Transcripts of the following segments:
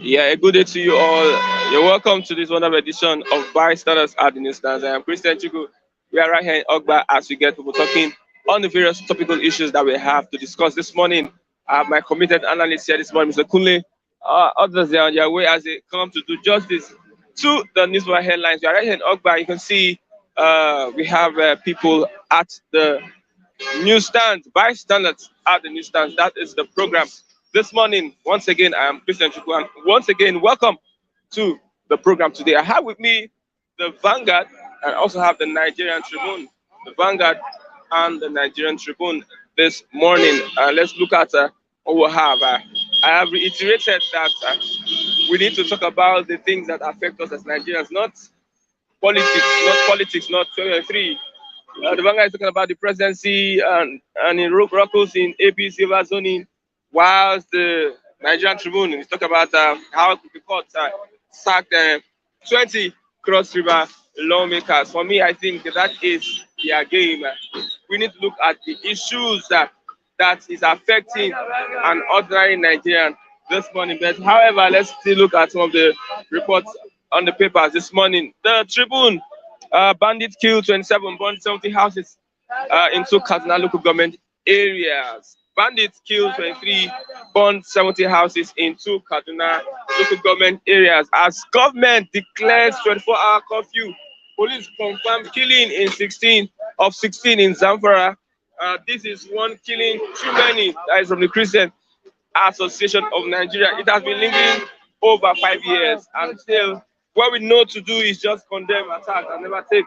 Yeah, a good day to you all. You're welcome to this wonderful edition of Bystanders at the Newsstands. I am Christian Chuku. We are right here in Ogba as we get people talking on the various topical issues that we have to discuss this morning. I have my committed analyst here this morning, Mr. Kunle. Others are on their way as they come to do justice to the newspaper headlines. We are right here in Ogba. You can see we have people at the newsstands, bystanders at the newsstands. That is the program. This morning, once again, I am Christian Chukwu, and once again, welcome to the program today. I have with me the Vanguard and also have the Nigerian Tribune. The Vanguard and the Nigerian Tribune this morning. Let's look at what we have. I have reiterated that we need to talk about the things that affect us as Nigerians, not 2023. The Vanguard is talking about the presidency and in Rockles in AP silver zoning, whilst the Nigerian Tribune is talking about how the court sacked 20 Cross River lawmakers. For me, I think that is their game. We need to look at the issues that is affecting an ordinary Nigerian this morning. But however, let's still look at some of the reports on the papers this morning. The Tribune, bandits kill 27, burn 70 houses in two Kaduna local government areas. Bandits kill 23, burn 70 houses in two Kaduna local government areas. As government declares 24-hour curfew, police confirm killing in 16 in Zamfara. This is one killing too many. That is from the Christian Association of Nigeria. It has been lingering over 5 years, and still what we know to do is just condemn attack and never take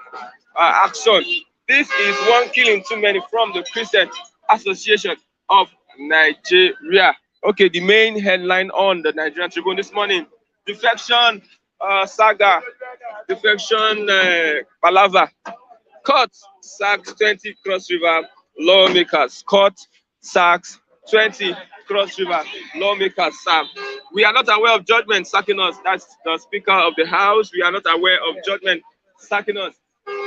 action. This is one killing too many from the Christian Association of Nigeria. Okay, the main headline on the Nigerian Tribune this morning: defection saga, defection palava. Court sacks 20 Cross River lawmakers. Court sacks 20 Cross River lawmakers. We are not aware of judgment sacking us. That's the Speaker of the House. We are not aware of judgment sacking us.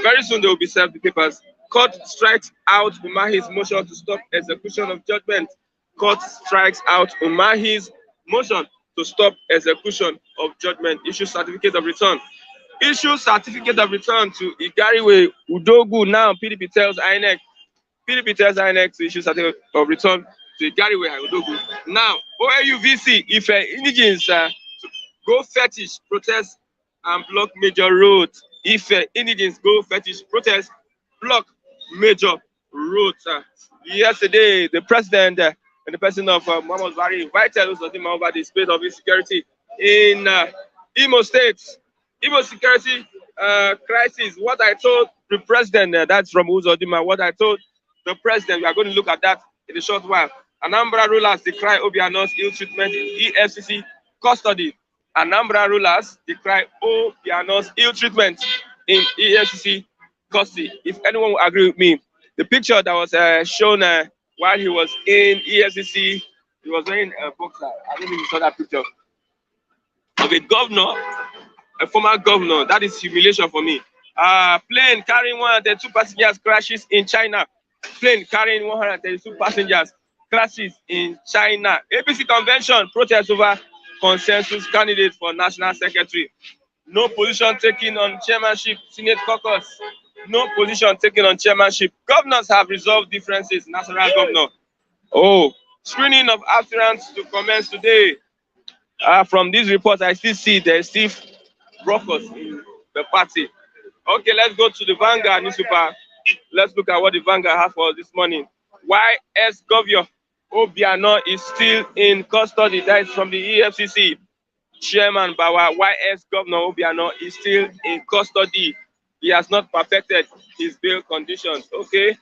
Very soon they will be served the papers. Court strikes out Umahi's motion to stop execution of judgment. Court strikes out Umahi's motion to stop execution of judgment. Issue certificate of return. Issue certificate of return to Igariwe Udogu. Now PDP tells INEC. PDP tells INEC to issue certificate of return to Igariwe Udogu. Now OAUVC, if indigents go fetish protest and block major roads. If indigents go fetish protest, block major roads. Yesterday, the president and the person of Muhammad Buhari invited us over the state of insecurity in Imo State. Imo security crisis. What I told the president, that's from Uzodima, what I told the president, we are going to look at that in a short while. Anambra rulers decry Obiano's ill treatment in EFCC custody. Anambra rulers decry Obiano's ill treatment in EFCC custody. If anyone will agree with me, the picture that was shown while he was in EFCC, he was wearing a boxer. I don't know if you saw that picture of a governor, a former governor. That is humiliation for me. Plane carrying 132 passengers crashes in China. Plane carrying 132 passengers crashes in China. APC convention protests over consensus candidate for national secretary. No position taken on chairmanship, Senate caucus. No position taken on chairmanship. Governors have resolved differences. National governor. Oh, screening of aspirants to commence today. From these reports, I still see there's still brokers in the party. Okay, let's go to the Vanguard newspaper. Let's look at what the Vanguard has for us this morning. Why ex-governor Obiano is still in custody. That is from the EFCC. Chairman Bawa, why ex-governor Obiano is still in custody. He has not perfected his bail conditions. Okay.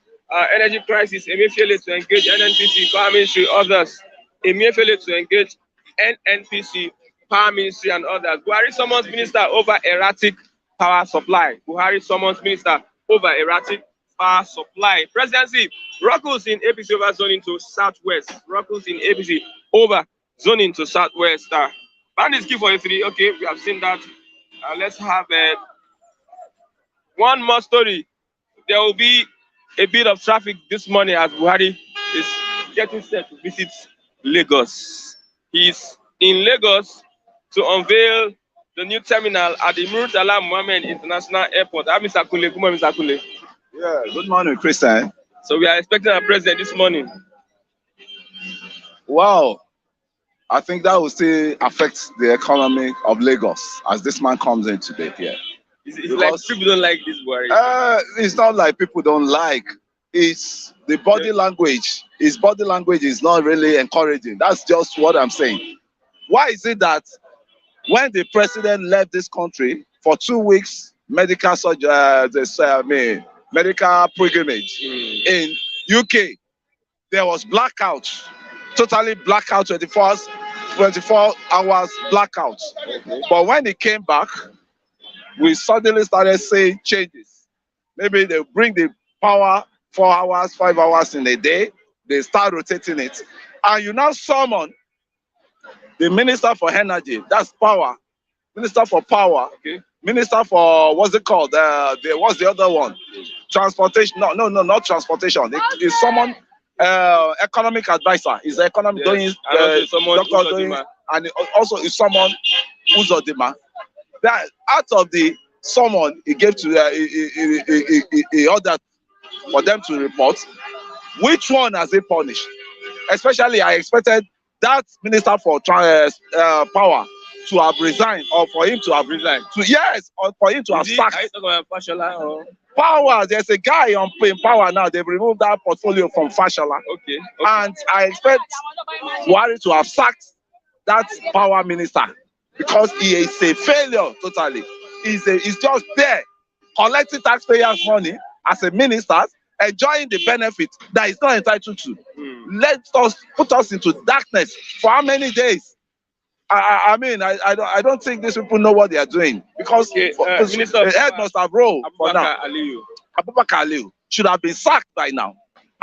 Energy crisis. Emefiele to engage NNPC, Power Ministry, others. Emefiele to engage NNPC, Power Ministry, and others. Buhari summons minister over erratic power supply. Buhari summons minister over erratic power supply. Presidency. Rockles in APC over zoning to southwest. Rockles in APC over zoning to southwest. Bandits key for A3. Okay, we have seen that. Let's have one more story. There will be a bit of traffic this morning as Buhari is getting set to visit Lagos. He's in Lagos to unveil the new terminal at the Murtala Mohammed International Airport. I'm Mr. Kule. Good morning, Mr. Kule. Yeah, good morning, Christian. So we are expecting our president this morning. Wow, I think that will still affect the economy of Lagos as this man comes in today here. It's like people don't like this Buhari. It's not like people don't like. It's the body language. His body language is not really encouraging. That's just what I'm saying. Why is it that when the president left this country for 2 weeks, medical medical pilgrimage in UK, there was blackout, totally blackout, 24 hours blackout. But when he came back, we suddenly started seeing changes. Maybe they bring the power 4 hours, 5 hours in a day. They start rotating it. And you now summon the Minister for Energy, that's power. Minister for Power. Okay. Minister for, what's it called? What's the other one? Transportation. No, not transportation. It's someone, economic advisor. He's an economic doing, doctor doing, and also is someone Uzodima. That out of the someone he gave to he ordered for them to report, which one has he punished? Especially, I expected that Minister for Power to have resigned, or for him to have resigned. Or for him to have sacked. Are you talking about Fashola or? Power, there's a guy in Power now. They've removed that portfolio from Fashola. Okay. And I expect Buhari to have sacked that Power Minister because he is a failure totally. He's just there collecting taxpayers' money as a minister, enjoying the benefit that he's not entitled to. Let us put us into darkness for how many days? I mean, I don't think these people know what they are doing because the head must have rolled for now. Abubakar Aliyu should have been sacked by now,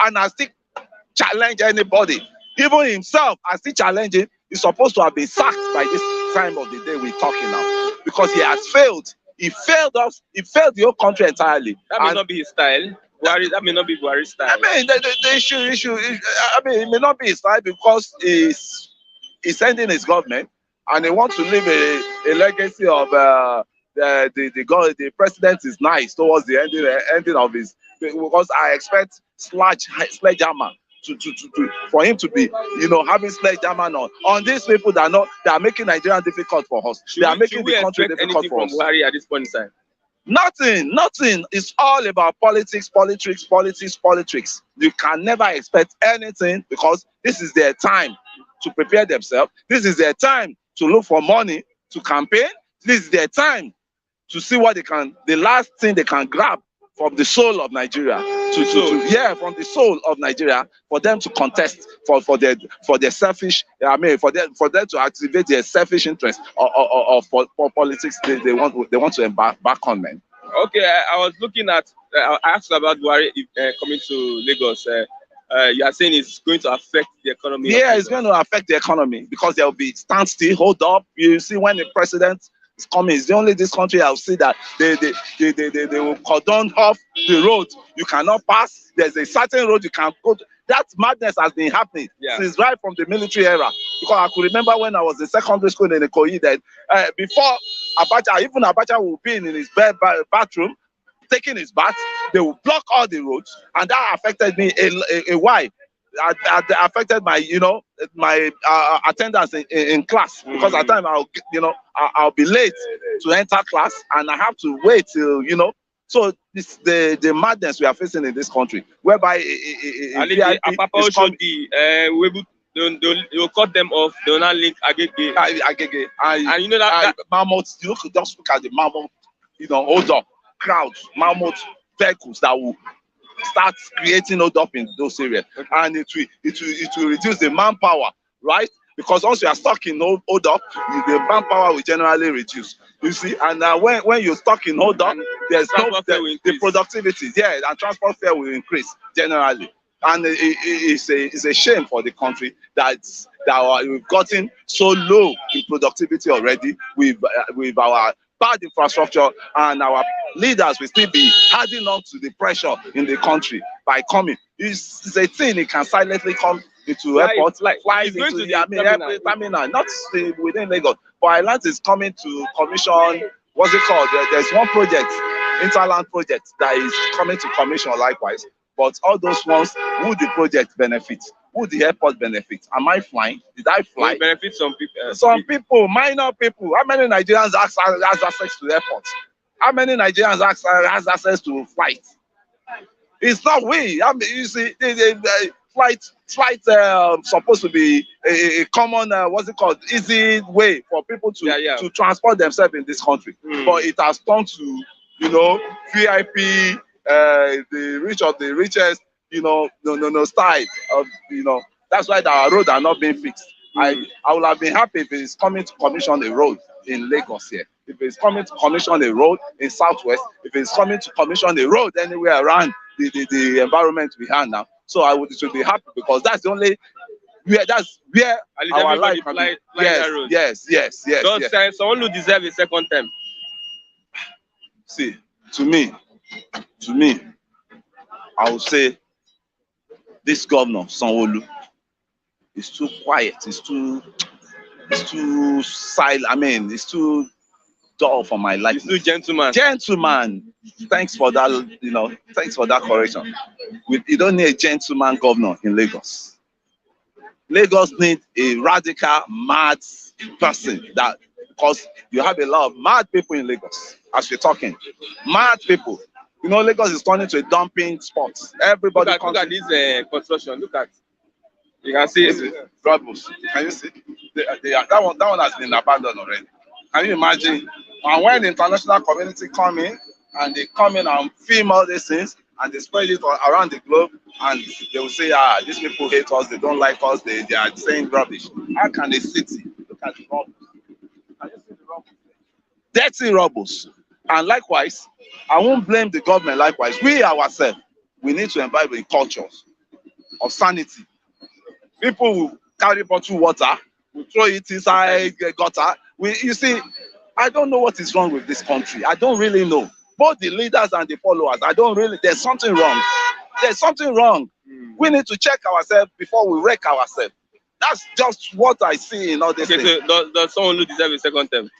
and I still challenge anybody, even himself. I still challenge him. He's supposed to have been sacked by this time of the day we're talking now because he has failed. He failed us. He failed the whole country entirely. That may not be his style. That may not be Buhari's style. I mean, the issue. I mean, it may not be his style because he's ending his government. And they want to leave a legacy of the president is nice towards the ending of his, because I expect sledgehammer for him to be, having sledgehammer on these people that are making Nigeria difficult for us. They are making the country difficult for us. From Buhari at this point in time? Nothing. It's all about politics. You can never expect anything because this is their time to prepare themselves. This is their time to look for money to campaign. This is their time to see what the last thing they can grab from the soul of Nigeria, from the soul of Nigeria, for them to contest for their selfish. I mean, for them to activate their selfish interest of politics. They want to embark on, man. Okay, I was looking at. I asked about Buhari coming to Lagos. You are saying it's going to affect the economy? Yeah, it's going to affect the economy because there will be standstill, hold up. You see, when the president is coming, it's only this country I'll see that they will cordon off the road. You cannot pass. There's a certain road you can go to. That madness has been happening since right from the military era. Because I could remember when I was in secondary school in Ikoyi that before Abacha would be in his bathroom, taking his bath, they will block all the roads, and that affected me a while. Affected my, my attendance in class because at times I'll be late to enter class, and I have to wait till So this the madness we are facing in this country, whereby they will cut them off. They will not link Agege. And you know that mammoth. You could just look at the mammoth. Hold up. Crowds, mammoth vehicles that will start creating hold up in those areas, and it will reduce the manpower, right? Because once you are stuck in hold up, the manpower will generally reduce. You see, and when you're stuck in hold up, there's the productivity, and transport fare will increase generally, and it's a shame for the country that we've gotten so low in productivity already with our bad infrastructure, and our leaders will still be adding on to the pressure in the country by coming. It's a thing, it can silently come into airport, flies going into to the every terminal, not within Lagos. But Island is coming to commission. What's it called? There's one project, interland project, that is coming to commission likewise. But all those ones, who the project benefit? Who the airport benefit? Am I flying? Did I fly? Will benefit some people. Some people, minor people. How many Nigerians has access to airports? How many Nigerians has access to flights? It's not we. I mean, you see, flight supposed to be a common, what's it called, easy way for people to transport themselves in this country. But it has turned to, VIP, the rich of the richest, style of, that's why our roads are not being fixed. I would have been happy if it's coming to commission a road in Lagos here. If it's coming to commission a road in Southwest, if it's coming to commission a road anywhere around the environment we have now. So should be happy, because that's the only that's where our life can be. Yes. Does someone who deserve a second term? See, to me, I would say this governor, Sanwo-Olu, is too quiet. It's too silent. I mean, it's too dull for my life. He's too gentleman. Gentleman. Thanks for that, thanks for that correction. You don't need a gentleman governor in Lagos. Lagos needs a radical, mad person, because you have a lot of mad people in Lagos, as we're talking. Mad people. Lagos is turning to a dumping spot. Everybody look at this construction. Look at. You can see it. Rubbles. Can you see? That one has been abandoned already. Can you imagine? And when the international community come in, and they come in and film all these things, and they spread it around the globe, and they will say, these people hate us, they don't like us, they are saying rubbish. How can a city look at the rubble? Can you see the rubble? Dirty rubbles. And likewise, I won't blame the government. Likewise, we ourselves, we need to imbibe in cultures of sanity. People will carry bottled water, will throw it inside the gutter. You see, I don't know what is wrong with this country. I don't really know. Both the leaders and the followers, there's something wrong. There's something wrong. We need to check ourselves before we wreck ourselves. That's just what I see in all this thing. So does someone who deserve a second term?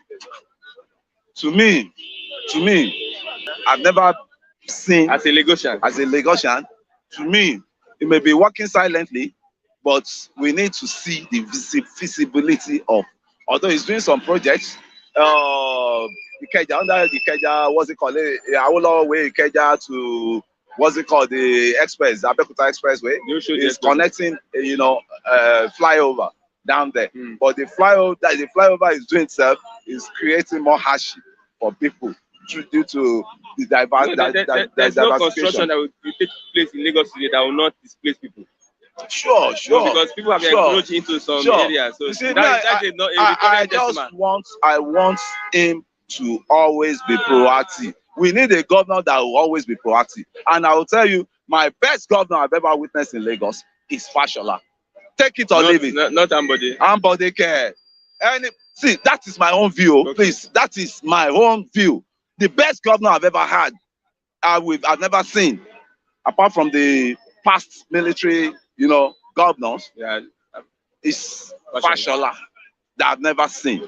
To me, I've never seen as a Lagosian, to me, it may be working silently, but we need to see the visibility of, although he's doing some projects, Ikeja, under the Ikeja, what's it called? Awolowo way, Ikeja to, what's it called? The express, the Abeokuta Expressway. Is connecting, flyover down there. But the flyover is doing itself is creating more hardship for people due to the there's no construction that will take place in Lagos today that will not displace people. Sure. Because people have encroached into some areas. So see, I want him to always be proactive. We need a governor that will always be proactive. And I will tell you, my best governor I've ever witnessed in Lagos is Fashola. Take it or leave it. Not Ambode. Ambode care. See, that is my own view. Okay. Please, that is my own view. The best governor I've ever had, I've never seen, apart from the past military, governors, is Fashola that I've never seen.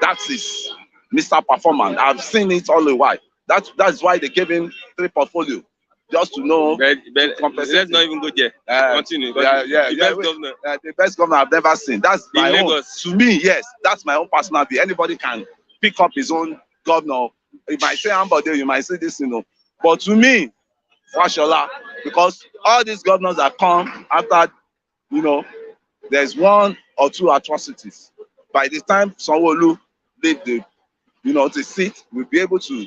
That is Mr. Performance. I've seen it all the while. That's why they gave him 3 portfolio, just to know. But let's not even go there. Continue. The best governor I've never seen. That's my own. To me, yes, that's my own personal view. Anybody can pick up his own governor. You might say Ambode, you might say this, But to me, Fashola, because all these governors that come after, there's 1 or 2 atrocities. By the time Sanwo-Olu leave the seat, we'll be able to,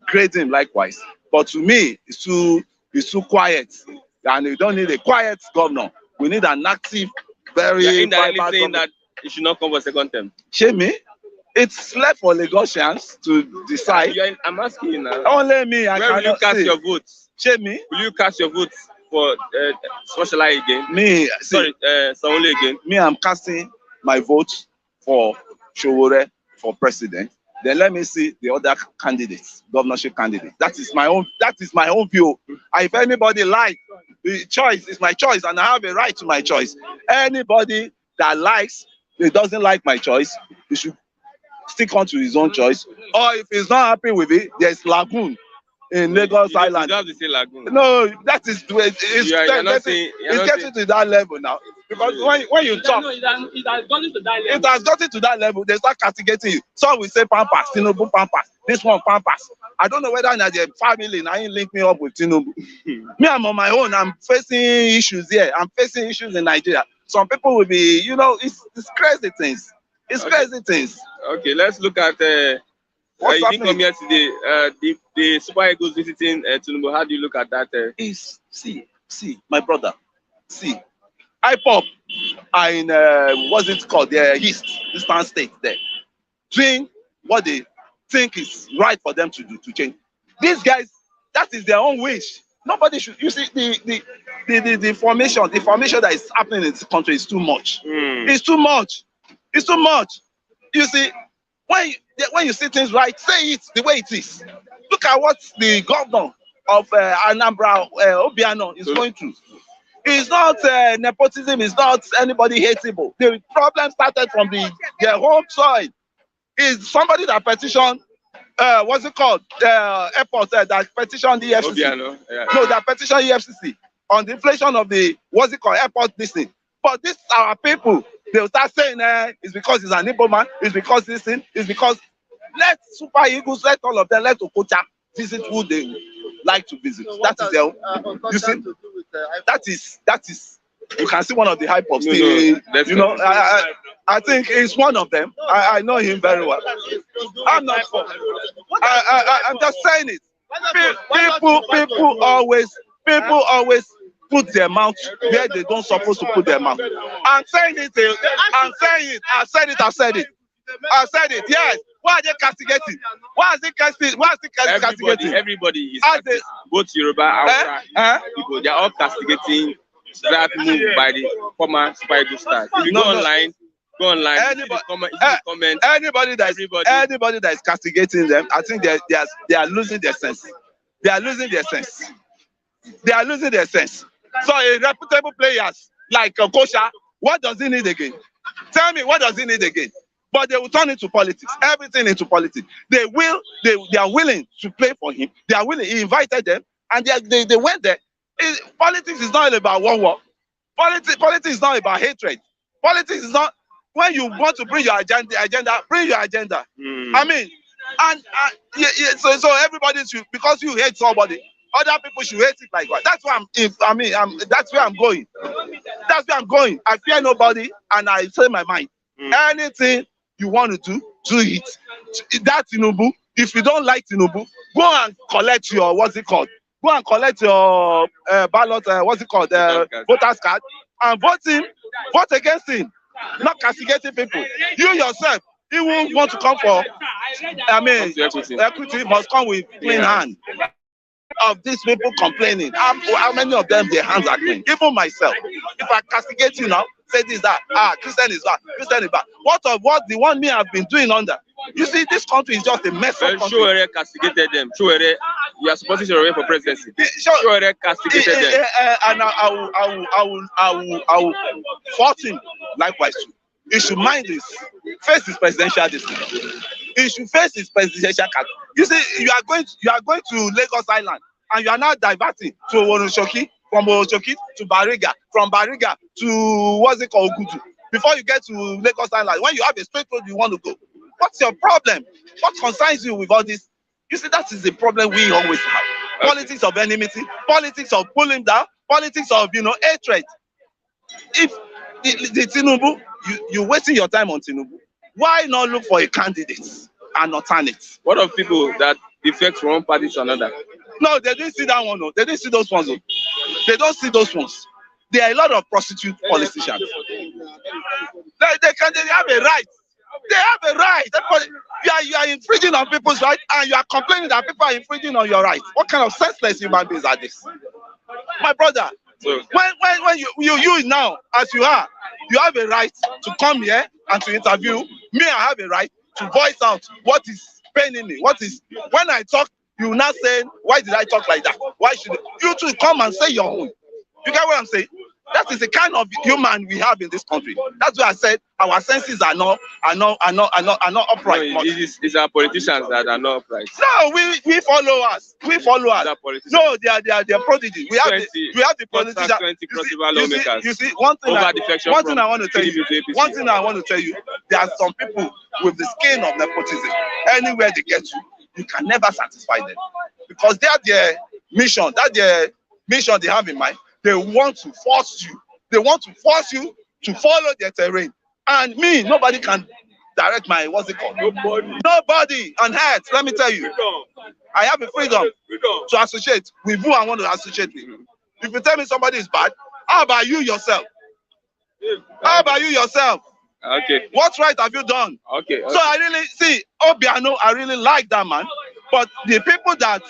grade him likewise. But to me, it's too quiet, and we don't need a quiet governor. We need an active, very indirectly saying that it should not come for second term. Shame me. It's left for Lagosians to decide. I'm asking you now. Only me. Where will you cast your votes? Shame me. Will you cast your votes for Socio-political again? Me. Sanwo-Olu again. Me, I'm casting my vote for Sowore for president. then let me see the other candidates, governorship candidates. That is my own view. If anybody likes, the choice is my choice, and I have a right to my choice. Anybody that likes, it doesn't like my choice, he should stick on to his own choice. Or if he's not happy with it, there's Lagoon in Lagos Island. You have to say Lagoon. No, that is it's getting to that level now. Because when you talk, it has gotten to that level. It has gotten to that level. They start castigating you. Some will say Pampas, Tinubu Pampas. This one Pampas. I don't know whether na the family now link me up with Tinubu. Me, I'm on my own. I'm facing issues here. I'm facing issues in Nigeria. Some people will be, it's crazy things. It's crazy things. Okay, let's look at what's you didn't come happening? here today. The Super Eagles visiting Tinubu. How do you look at that? See, my brother. See, IPOP are in what's it called? The Eastern State there, doing what they think is right for them to do to change. These guys, that is their own wish. Nobody should. You see, the formation that is happening in this country is too much. It's too much. It's too much. You see, when you see things right, say it the way it is. Look at what the governor of Anambra, Obiano, is going through. It's not nepotism. It's not anybody hateable. The problem started from their home soil. Is somebody that petitioned, what's it called? The airport that petitioned the EFCC. Obiano, yeah. No, that petitioned EFCC on the inflation of the, what's it called, airport this thing. But these are our people. They'll start saying it's because he's an Igbo man, it's because this thing, it's because let Super Eagles, let all of them, let Okocha visit who they like to visit. So that is their own. You see, that is you can see one of the hype of I think it's one of them. I know him very well. I'm not for I'm just saying it. People always put their mouth where they don't supposed to put their mouth. I'm saying it. I've said it. Yes. Why are they castigating? Why is it castigating? Everybody is both Yoruba and people. They are all castigating that move by the former Super Eagles stars. If you go online. Anybody that is castigating them, I think they are losing their sense. They are losing their sense. So a reputable players like Kosha, what does he need again? Tell me, what does he need again? But they will turn into politics, everything into politics. They are willing to play for him. They are willing. He invited them, and they went there. Politics is not about one war. Politics is not about hatred. Politics is not when you want to bring your agenda, bring your agenda. I mean, so everybody should, because you hate somebody, other people should hate it like that. That's where that's where I'm going. That's where I'm going. I fear nobody, and I say my mind. Anything you want to do it. That Tinubu, if you don't like Tinubu, go and collect your, what's it called? Go and collect your ballot, voters card, and vote against him. Not castigating people. You yourself, you won't want to come for, equity must come with clean hand. Of these people complaining, how many of them their hands are clean? Even myself, if I castigate you now, say this, that, Christian is bad, Christian is bad. What the one me have been doing under? You see, this country is just a mess of country. Shuere castigated them. Shuere, you are supposed to run for presidency. Shuere castigated them. And I will fault him likewise too. He should mind this, face his presidential destiny. He should face his presidential card. You see, you are going to Lagos Island, and you are now diverting to Onishoki, from Onishoki to Bariga, from Bariga to what's it called, Ogudu. Before you get to Lagos Island, when you have a straight road you want to go, what's your problem? What concerns you with all this? You see, that is the problem we always have. Politics of enmity, politics of pulling down, politics of hatred. If the Tinubu, you're wasting your time on Tinubu. Why not look for a candidate, an alternate? What of people that defect from one party to another? No, they didn't see that one. No. They didn't see those ones. No. They don't see those ones. There are a lot of prostitute politicians. They have a right. They have a right. You are infringing on people's rights, and you are complaining that people are infringing on your rights. What kind of senseless human beings are this? My brother, when you now, as you are, you have a right to come here and to interview me. I have a right to voice out what is paining me? What is, when I talk, you now say, why did I talk like that? Why should you two come and say your own? You get what I'm saying? That is the kind of human we have in this country. That's why I said our senses are not upright. No, it's our politicians that are not upright. No, we followers. We followers. No, they are prodigy. We have the politicians. You see, one thing I want to tell you, there are some people with the skin of nepotism. Anywhere they get you can never satisfy them because they have their mission. That's their mission they have in mind. They want to force you. They want to force you to follow their terrain. And me, nobody can direct my, what's it called? Nobody on earth, let me tell you. I have the freedom to associate with who I want to associate with. If you tell me somebody is bad, how about you yourself? How about you yourself? Okay. What right have you done? Okay. So I really, see, Obiano, I really like that man. But the people that,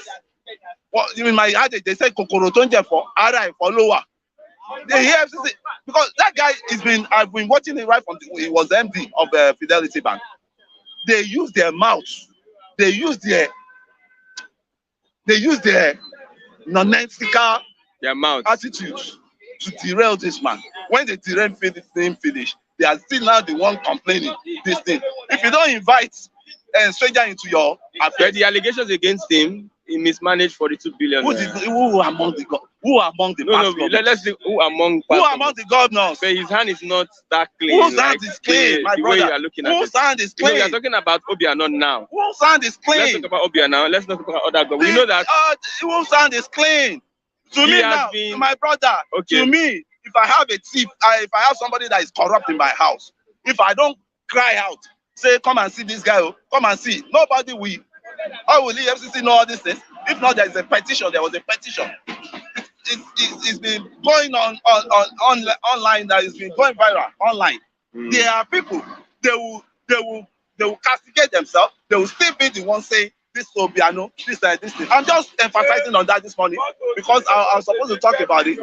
well, in my adage, they say Kokoro Tonje for Ara for lower. The EFCC, because that guy I've been watching it right from he was MD of Fidelity Bank. They use their mouth, they use their nonsensical attitude to derail this man. When they derail him finish, they are still now the one complaining this thing. If you don't invite a stranger into your affairs, the allegations against him, he mismanaged 42 billion. Who among the governors? But his hand is not that clean. Whose hand is clean, my brother? Way you are looking at Whose hand is clean? We are talking about Obiano now. Whose hand is clean? Let's talk about Obiano. Let's not talk about other government. We know that whose hand is clean. To me now, my brother. Okay. To me, if I have a thief, if I have somebody that is corrupt in my house, if I don't cry out, say, come and see this guy, come and see. Nobody will. How will the FCC know all these things? If not, there is a petition. There was a petition. It's been going on online. That has been going viral online. There are people. They will castigate themselves. They will still be the ones saying this Obiano, this thing. I'm just emphasizing on that this morning because I was supposed to talk about it.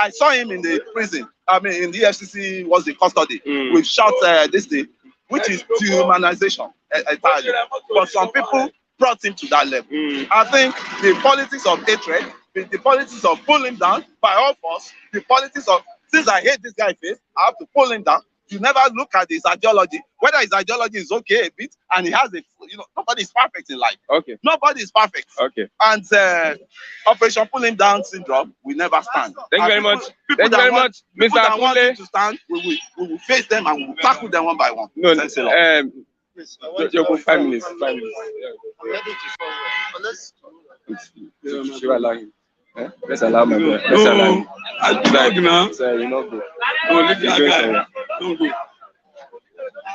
I saw him in the prison. I mean, in the FCC was the custody. We shot this thing, which is dehumanization entirely. But some people brought him to that level. I think the politics of hatred, the politics of pull him down by all force, the politics of, since I hate this guy face, I have to pull him down. You never look at his ideology, whether his ideology is okay a bit, and he has a, nobody is perfect in life. Okay. Nobody is perfect. Okay. And Operation Pull Him Down syndrome will never stand. Thank you very much. Thank you very much, Mr. Akule. To stand, we will face them and we will tackle them one by one. No, you're 5 minutes. 5 minutes. Should I allow him? Let's allow my boy. Let's allow him. You know, go.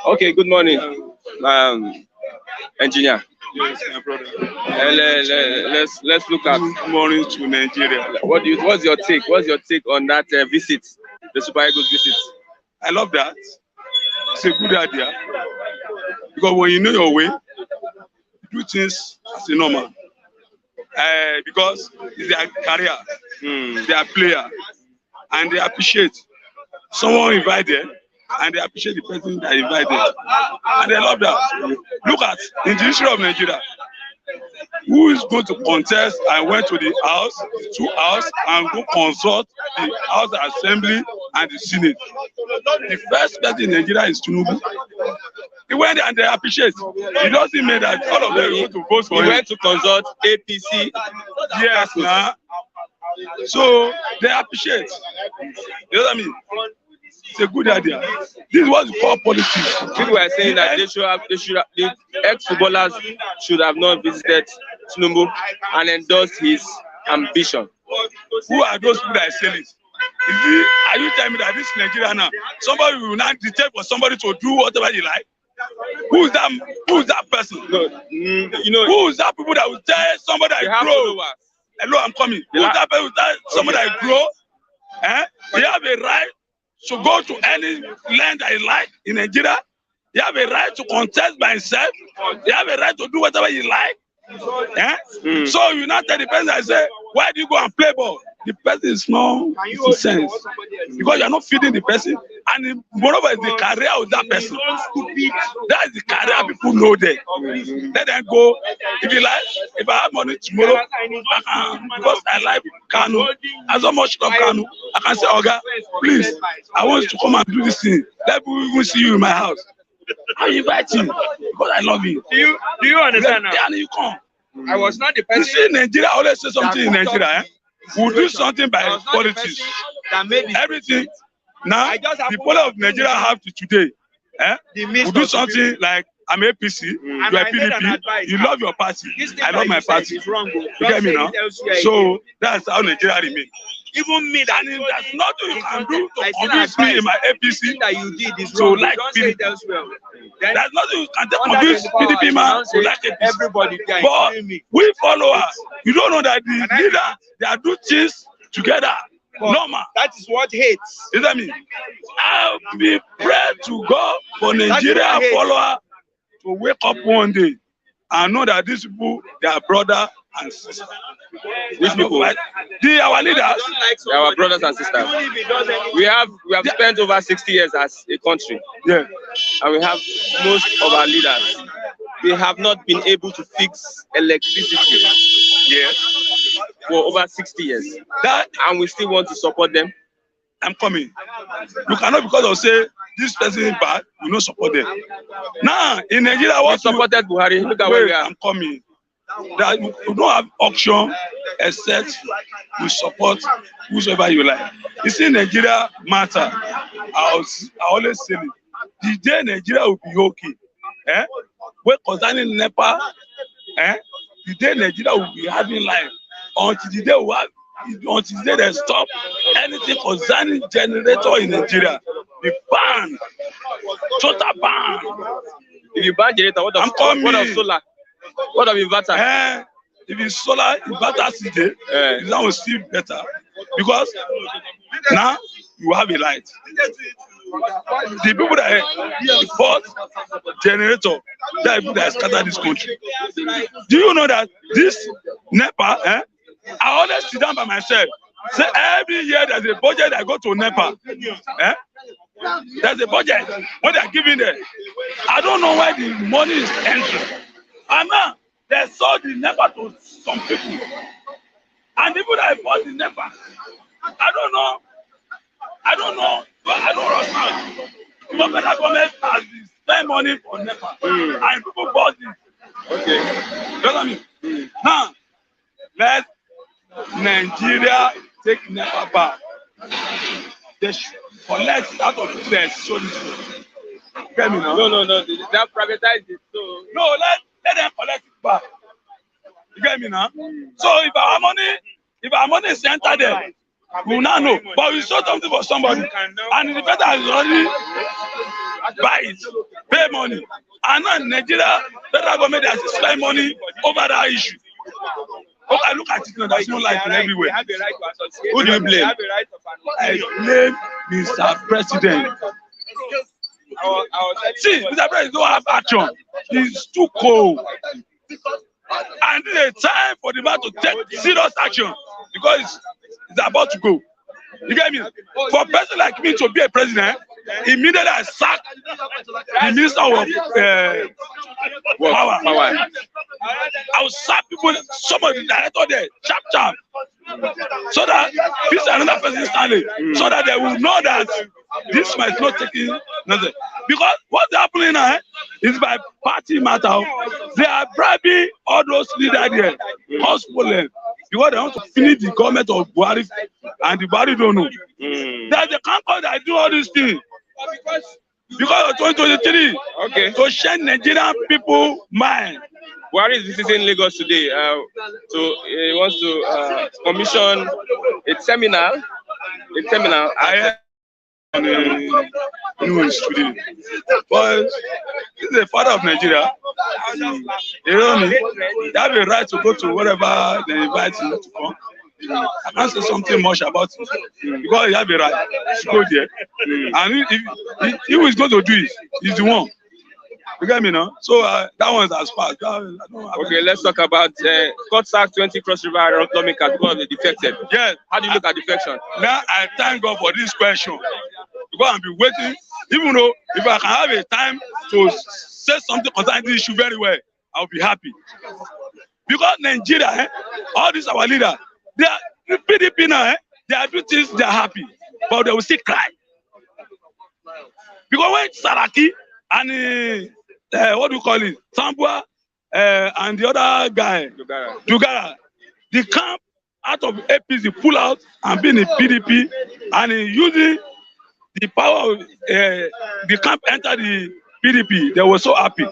Okay, good morning, engineer. Yes, my brother. Let's look at good morning to Nigeria. What's your take? What's your take on that visit, the Super Eagles visit? I love that. It's a good idea because when you know your way, you do things as a normal. Because it's their career, they are player, and they appreciate someone invited, and they appreciate the person that invited, and they love that. Look at in the history of Nigeria, who is going to contest and went to the house and go consult the House Assembly and the Senate. The first person in Nigeria is Tinubu. He went there and they appreciate. It doesn't mean that all of them want to vote for him. He went to consult APC. Yes, now. So they appreciate. You know what I mean? It's a good idea. This is what we call politics. People were saying that the ex-footballers should have not visited Tinubu and endorsed his ambition. Who are those people that are saying it? Are you telling me that this Nigeria now, somebody will not dictate for somebody to do whatever he like? Who is that person? No, who is that people that will tell somebody that grow? Hello, I'm coming. Who is that person that somebody that grow? They have a right to go to any land that he like in Nigeria. He have a right to contest by himself. He have a right to do whatever he like. So you not tell the person, I say, why do you go and play ball? The person is not in sense because you are not feeding the person, and moreover, it's the career of that person. That is the career people know there. Let them go. If you like, if I have money tomorrow, I can, because I like Kanu, I so much love Kanu, I can say, Oga, please, I want you to come and do this thing. Let me even see you in my house. I invite you because I love you. Do you understand now? And you come. I was not the person. You see, Nigeria always say something in Nigeria. We'll do something by politics. Everything. Now, the people of Nigeria have to today. We'll do something like, I'm APC, you are PDP, you love your party, I love my party. You get me now? So that's how Nigeria remains. Even me, that there's nothing you can do to convince me in my APC that you did is to like PDP. There's nothing you can convince PDP man to like APC. Everybody, but we followers, you don't know that the leader, they are doing things together. Normal. That is what hates. You know what I mean? I'll be praying to God for Nigeria follower to wake up one day and know that these people, they are brother and sister. Which people? Our leaders, they are our brothers and sisters. We have spent over 60 years as a country. Yeah. And we have most of our leaders. They have not been able to fix electricity. Yeah. For over 60 years. And we still want to support them. I'm coming. You cannot, because of say this person is bad, you not support them. Now in Nigeria, what supported Buhari? Look at where we are. I'm coming. That you don't have auction except you support whosoever you like. You see, Nigeria matter. I always say it. The day Nigeria will be okay. When concerning NEPA, the day Nigeria will be having life. Until the day we have, until the day they stop anything concerning generator in Nigeria, be banned, total ban. If you ban generator, what of solar? What of inverter? If it's solar, inverter today, that will still better because now you have a light. The people that bought generator, that people that scatter this country. Do you know that this NEPA? I always sit down by myself. Say every year there's a budget I go to NEPA. There's a budget what they are giving there. I don't know why the money is entering. And now they sold the NEPA to some people. And the people that bought the NEPA, I don't know. But I don't understand. The federal government has spent money for NEPA. And people bought it. Okay. You know what I mean? Now, let Nigeria take NEPA back. They should collect out of their solution. Get me now? No. They have privatized it. So no, let them collect it back. You get me now? So if our money is entered there, we will not know. But we saw something for somebody, and the person has already buy it, pay money. And now Nigeria federal government has spent money over that issue. Okay, look at it now. There's no light everywhere. Who do you blame? I blame Mr. President. See, Mr. President don't have action. He's too cold. And this is a time for the man to take serious action because it's about to go. You get me? For a person like me to be a president, immediately I sack the minister of power. I will sack people, some of the director there, chap, so that this another person standing, so that they will know that this might not take nothing. Because what's happening now is by party matter. They are bribing all those leaders there, hospital, because they want to finish the government of Buhari, and the Buhari don't know. There's a company that do all these things. Because of 2023, okay, to change Nigerian people mind. Buhari is visiting Lagos today. So he wants to commission a seminar. On the news today. But he's the father of Nigeria. You know me. They have a right to go to wherever they invite him to come. I can't say something much about it because he have a right to go there. And if he is going to do it, he's the one. You get me now? So that one's as far. Okay, let's talk about court sacked 20 Cross River lawmakers because they defected. Yes. How do you look at defection? Now I thank God for this question because I've been waiting. Even though if I can have a time to say something concerning this issue very well, I'll be happy. Because Nigeria, all these our leaders, they are the PDP now. They are doing things, they are happy, but they will still cry. Because when Saraki and what do you call it, Sambua and the other guy, Dugara, they come out of APC, pull out and be in the PDP, and using the power of the camp enter the PDP. They were so happy.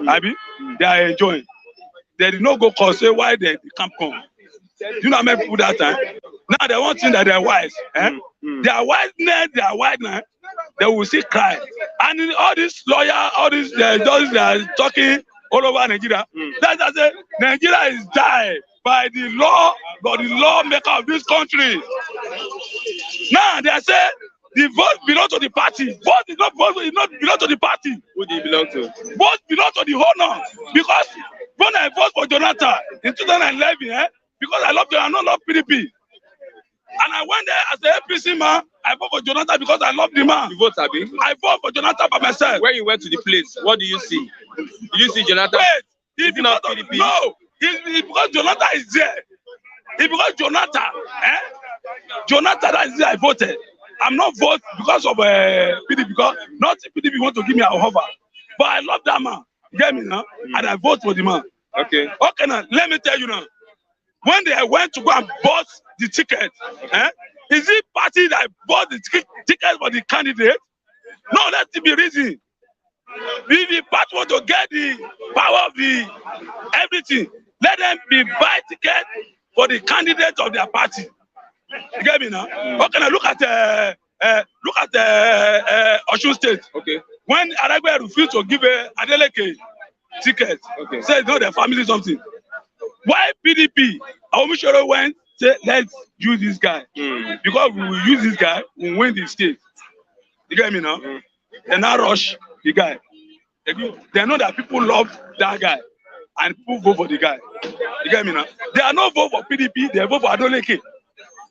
Abi, they are enjoying. They did not go cause say why the camp come. You know how many people that time? Now they want to think that they are wise. They are wiseness, they are wiseness. They will still cry. And all these lawyers, all these judges, they are talking all over Nigeria. That's I say Nigeria is died by the law, by the lawmaker of this country. Now they say the vote belongs to the party. Vote is not belong to the party. Who do you belong to? Vote belongs to the owner. Because when I vote for Jonathan in 2011, because I love Jonathan, I don't love PDP. And I went there as the APC man, I vote for Jonathan because I love the man. You vote, Abi? I vote for Jonathan by myself. When you went to the place, what do you see? Did you see Jonathan? Wait, it's not PDP. No, it's because Jonathan is there. It's because Jonathan, Jonathan that is there, I voted. I'm not voting because of PDP, because not PDP want to give me a offer. But I love that man. You get me now? And I vote for the man. Okay. Okay, now, let me tell you now. When they went to go and bought the ticket, is it party that bought the ticket for the candidate? No, let's be reason. If the party want to get the power of the everything, let them be buy ticket for the candidate of their party. You get me now? Okay, now look at Osun State. Okay. When Aragbe refused to give Adeleke ticket, said no, their family something. Why PDP? Omishoro went, say, let's use this guy. Because we will use this guy, we will win the state. You get me now? They now rush the guy. They know that people love that guy. And people vote for the guy. You get me now? They are not vote for PDP, they vote for Adeleke.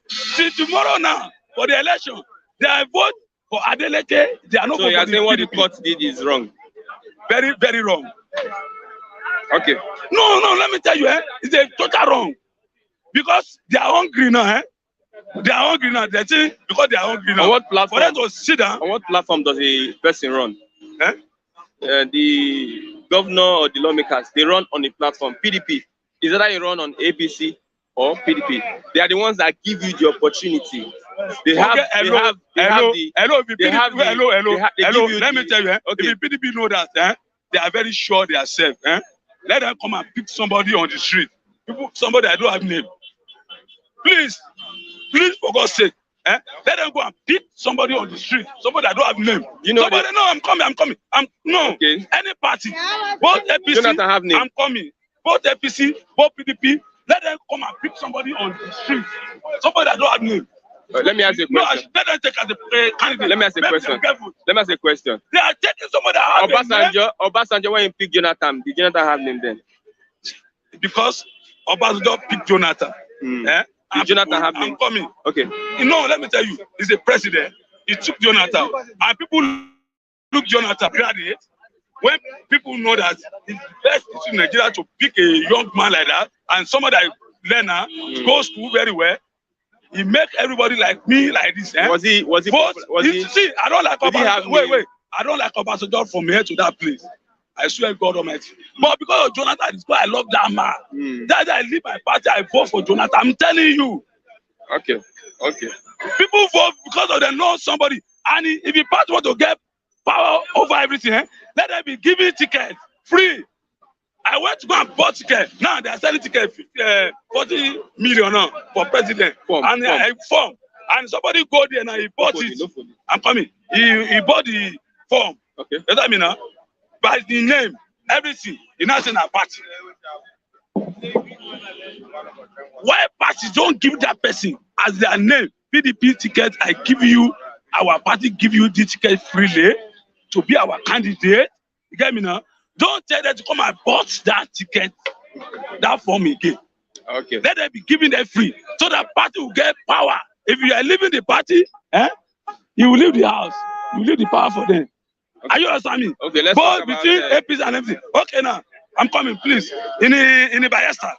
See, tomorrow now, for the election, they are vote for Adeleke, they are not so vote for the PDP. So you are saying what the court did is wrong? Very, very wrong. Okay. No, let me tell you, it's a total wrong. Because they are hungry now, They are hungry now. They think because they are hungry now. On what platform? For them to sit down. On what platform does a person run? The governor or the lawmakers, they run on a platform. PDP. Is that you run on APC or PDP? They are the ones that give you the opportunity. They have. Hello. Let me tell you, if the PDP know that, they are very sure they are safe. Let them come and pick somebody on the street. Somebody I don't have name. Please, for God's sake, let them go and pick somebody on the street. Somebody I don't have name. You know somebody, no, I'm coming. Okay. Any party, both APC, Jonathan have name. I'm coming. Both APC, both PDP, let them come and pick somebody on the street. Somebody I don't have name. Let me ask you a question. No, let them take as a candidate. Let me ask you a question. They are taking somebody that have name. Obasanjo, when you pick Jonathan, did Jonathan have name then? Because Obasanjo picked Jonathan. Did Jonathan have name? I'm coming. Okay. No, let me tell you, he's a president. He took Jonathan. And people look Jonathan graduate. When people know that it's best in Nigeria to pick a young man like that, and somebody that learner, goes to school very well, he make everybody like me like this. Was he? See, I don't like Obasanjo. Wait. I don't like Obasanjo from here to that place. I swear God Almighty. But because of Jonathan, it's why I love that man. That's why I leave my party, I vote for Jonathan. I'm telling you. Okay. People vote because of they know somebody. And if the party want to get power over everything, let them be giving tickets free. I went to go and bought ticket. Now they are selling ticket 40 million now for president. Form. And somebody go there and he bought it. I'm coming. He bought the form. Okay. You know what I mean now? By the name, everything, he now saying a party. Why parties don't give that person as their name? PDP ticket, I give you, our party give you the ticket freely to be our candidate. You get me now? Don't tell them to come and bought that ticket, that form again. Okay. Let them be giving them free so that party will get power. If you are leaving the party, you will leave the house. You will leave the power for them. Okay. Are you understand me? Okay, let's both talk about between APC and everything. Okay, now I'm coming, please. In the Bayelsa,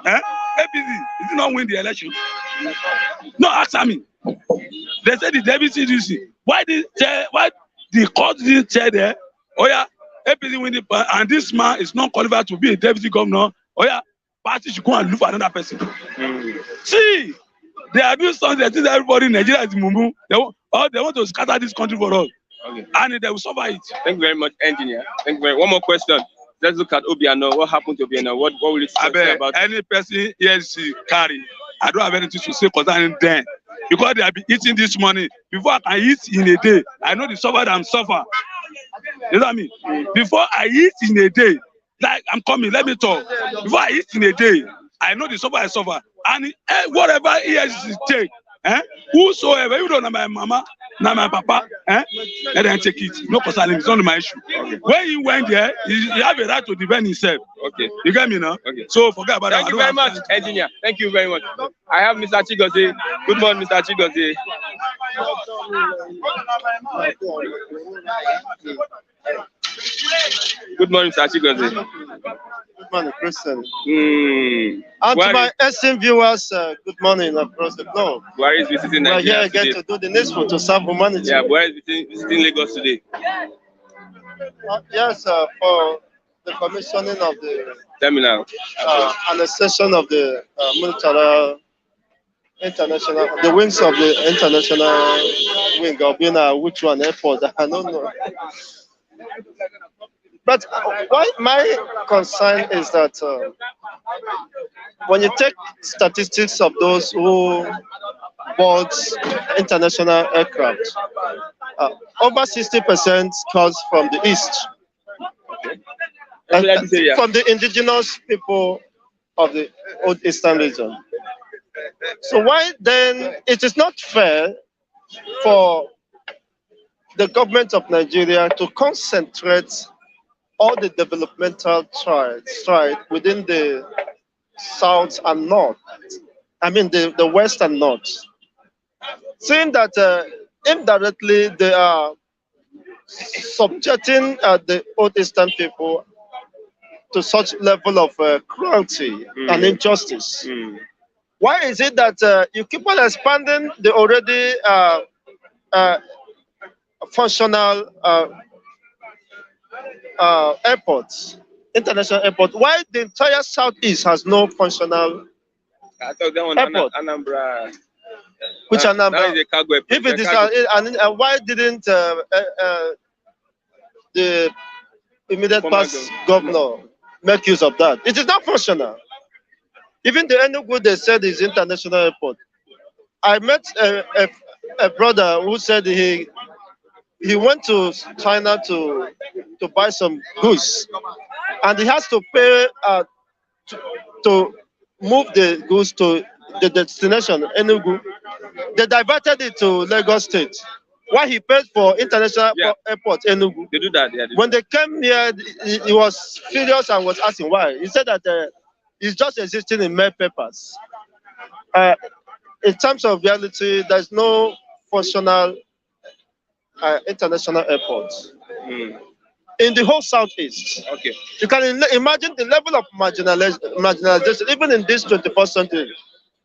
APC did not win the election. No, answer me. They said the deputy DC. Why the court didn't chair there? Oh yeah, APC win the and this man is not qualified to be a deputy governor. Oh yeah, party should go and look for another person. See, they are doing something that is everybody in Nigeria is mumu. They want to scatter this country for us. Okay. And they will survive it. Thank you very much, engineer. Thank you very much. One more question. Let's look at Obiano. What happened to Obiano? What will you say about any person EFCC carry? I don't have anything to say concerning them because they have been eating this money. Before I can eat in a day, I know the suffer that I'm suffer. You know what I mean? Before I eat in a day, like I'm coming, let me talk. Before I eat in a day, I know the suffer I suffer. And whatever EFCC take, whosoever, even though not my mama, not my papa, let them take it. No concern, it's not my issue. Okay. When he went there, he have a right to defend himself. Okay. You get me now? Okay. So forget about that. Thank you very much, engineer. Thank you very much. I have Mr. Chigozie. Good morning, Mr. Chigozie. Good morning, Mr. Chigozie. Good morning, Christian. And to my esteemed viewers, good morning across the globe. Buhari is visiting Nigeria. We're here again to do the needful to serve humanity. Yeah, Buhari is visiting Lagos today. Yes, for the commissioning of the terminal, annexation of the international, the wings of the international wing of being which one airport? I don't know. But why my concern is that when you take statistics of those who board international aircraft, over 60% comes from the east, from the indigenous people of the old eastern region. So why then it is not fair for the government of Nigeria to concentrate all the developmental strides within the south and north, I mean the west and north, seeing that indirectly they are subjecting the old eastern people to such level of cruelty and injustice. Why is it that you keep on expanding the already functional airports, international airport? Why the entire southeast has no functional airport? Anambra. Which Anambra? If it is, and why didn't the immediate past governor make use of that? It is not functional. Even the Enugu, they said is international airport. I met a brother who said he went to China to buy some goods, and he has to pay to move the goods to the destination, Enugu. They diverted it to Lagos State. Why he paid for international airport, Enugu? They do that. When they came here, he was furious and was asking why. He said that it's just existing in mere papers. In terms of reality, there's no functional international airport in the whole southeast. Okay. You can imagine the level of marginalization even in this 21st century.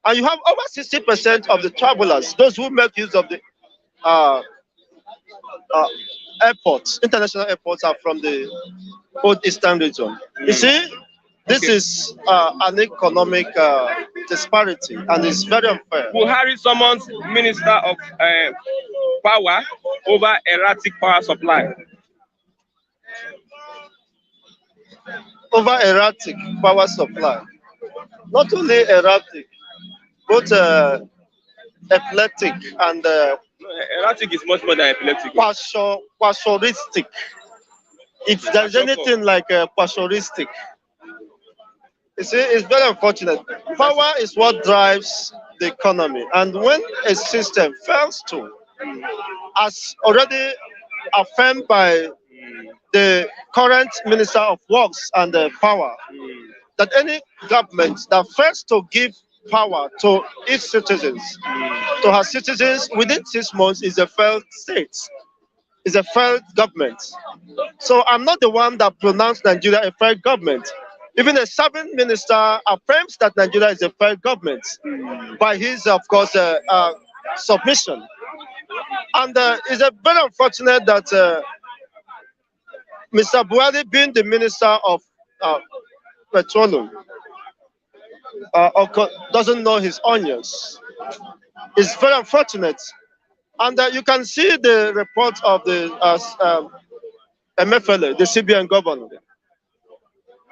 And you have over 60% of the travelers, those who make use of the airports, international airports, are from the old eastern region. You see, this is an economic disparity, and it's very unfair. Buhari summons Minister of Power over erratic power supply. Over erratic power supply. Not only erratic, both epileptic and erratic is much more than epileptic. Quasoristic. If there's anything like quasoristic, you see, it's very unfortunate. Power is what drives the economy, and when a system fails to, as already affirmed by the current Minister of Works and Power, that any government that fails to give power to its citizens, to her citizens within 6 months, is a failed state, is a failed government. So I'm not the one that pronounced Nigeria a failed government. Even a serving minister affirms that Nigeria is a failed government by his, of course, submission. And it's a very unfortunate that Mr. Buhari, being the Minister of Petroleum, doesn't know his onions. It's very unfortunate. And you can see the report of the MFLA, the CBN governor.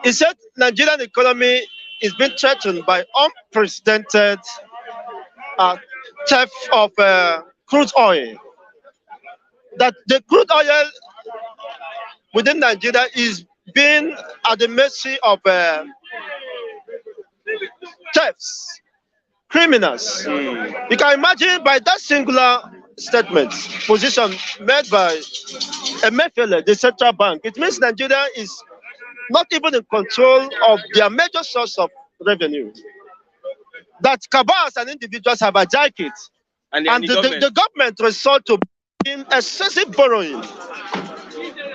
He said Nigerian economy is being threatened by unprecedented theft of crude oil. That the crude oil within Nigeria is being at the mercy of thefts, criminals. You can imagine by that singular statement, position made by MFLA, the central bank, it means Nigeria is not even in control of their major source of revenue. That cabals and individuals have hijacked it. And the government resort to excessive borrowing.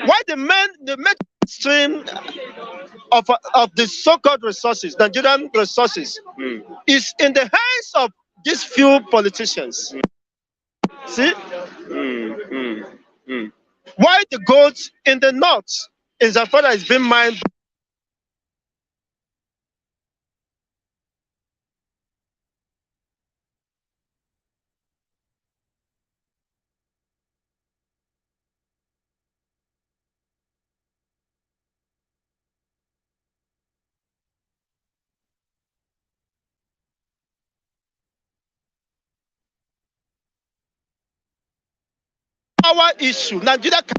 Why the mainstream of the so-called resources, Nigerian resources, is in the hands of these few politicians. See? Why the gold in the north is as far as being mined. Power issue. Nigeria can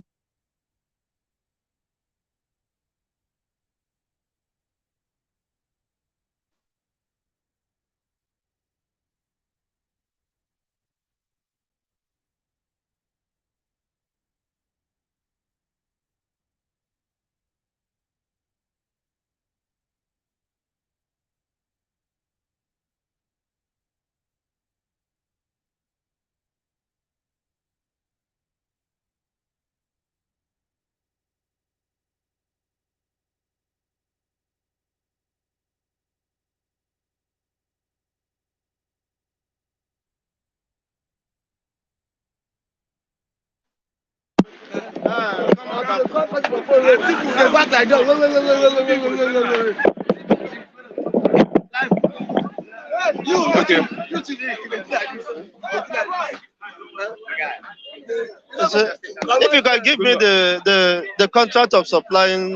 if you can give me the contract of supplying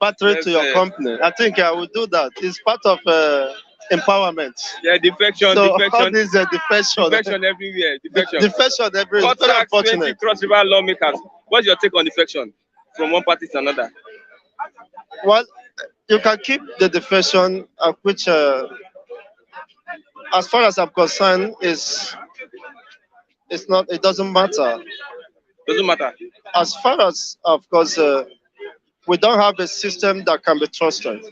battery to your company, I think I will do that. It's part of empowerment. Yeah, defection, so defection. All this defection. Defection everywhere. Defection. Defection everywhere. It's very unfortunate. Cross river lawmakers. What's your take on defection from one party to another? Well, you can keep the defection, which, as far as I'm concerned, it's not. It doesn't matter. Doesn't matter. As far as, of course, we don't have a system that can be trusted.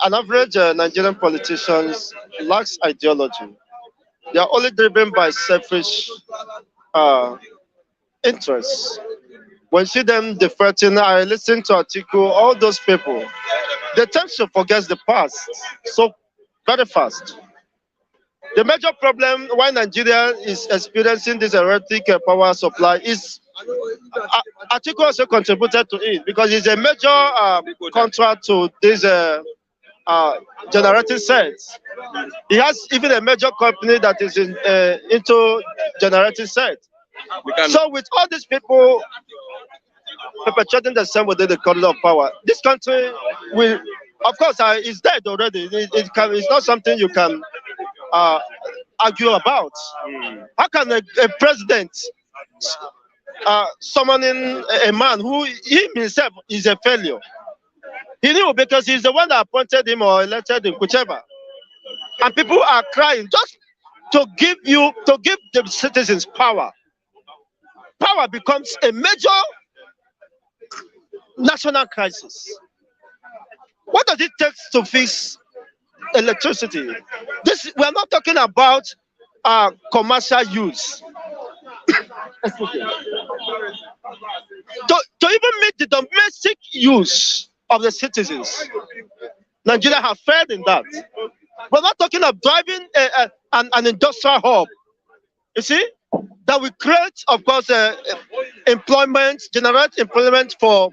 An average Nigerian politicians lacks ideology. They are only driven by selfish interests. When you see them defecting, I listen to article, all those people, they tend to forget the past so very fast. The major problem why Nigeria is experiencing this erratic power supply is Atiku also contributed to it because it's a major contract to this generating sets. He has even a major company that is into generating sets. So with all these people perpetrating the same within the corridor of power, this country will, of course, it's dead already. It's not something you can argue about. How can a president summoning a man who he himself is a failure? He knew because he's the one that appointed him or elected him, whichever. And people are crying just to give the citizens power. power becomes a major national crisis. What does it take to fix electricity? This we are not talking about commercial use. To even meet the domestic use of the citizens, Nigeria have failed in that. We're not talking of driving an industrial hub. You see, that will create, of course, employment, generate employment for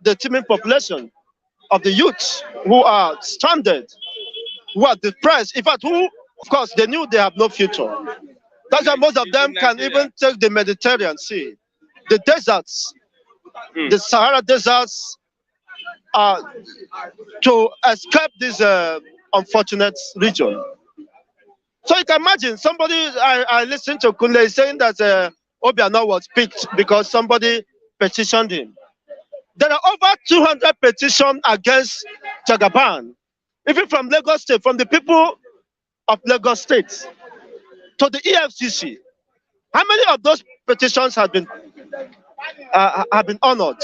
the teeming population of the youth who are stranded, who are depressed. In fact, who, of course, they knew they have no future. That's why most of them can even take the Mediterranean Sea, the deserts, the Sahara deserts, to escape this unfortunate region. So you can imagine somebody, I listened to Kunle saying that Obiano was picked because somebody petitioned him. There are over 200 petitions against Jagaban, even from Lagos State, from the people of Lagos State to the EFCC. How many of those petitions have been honored?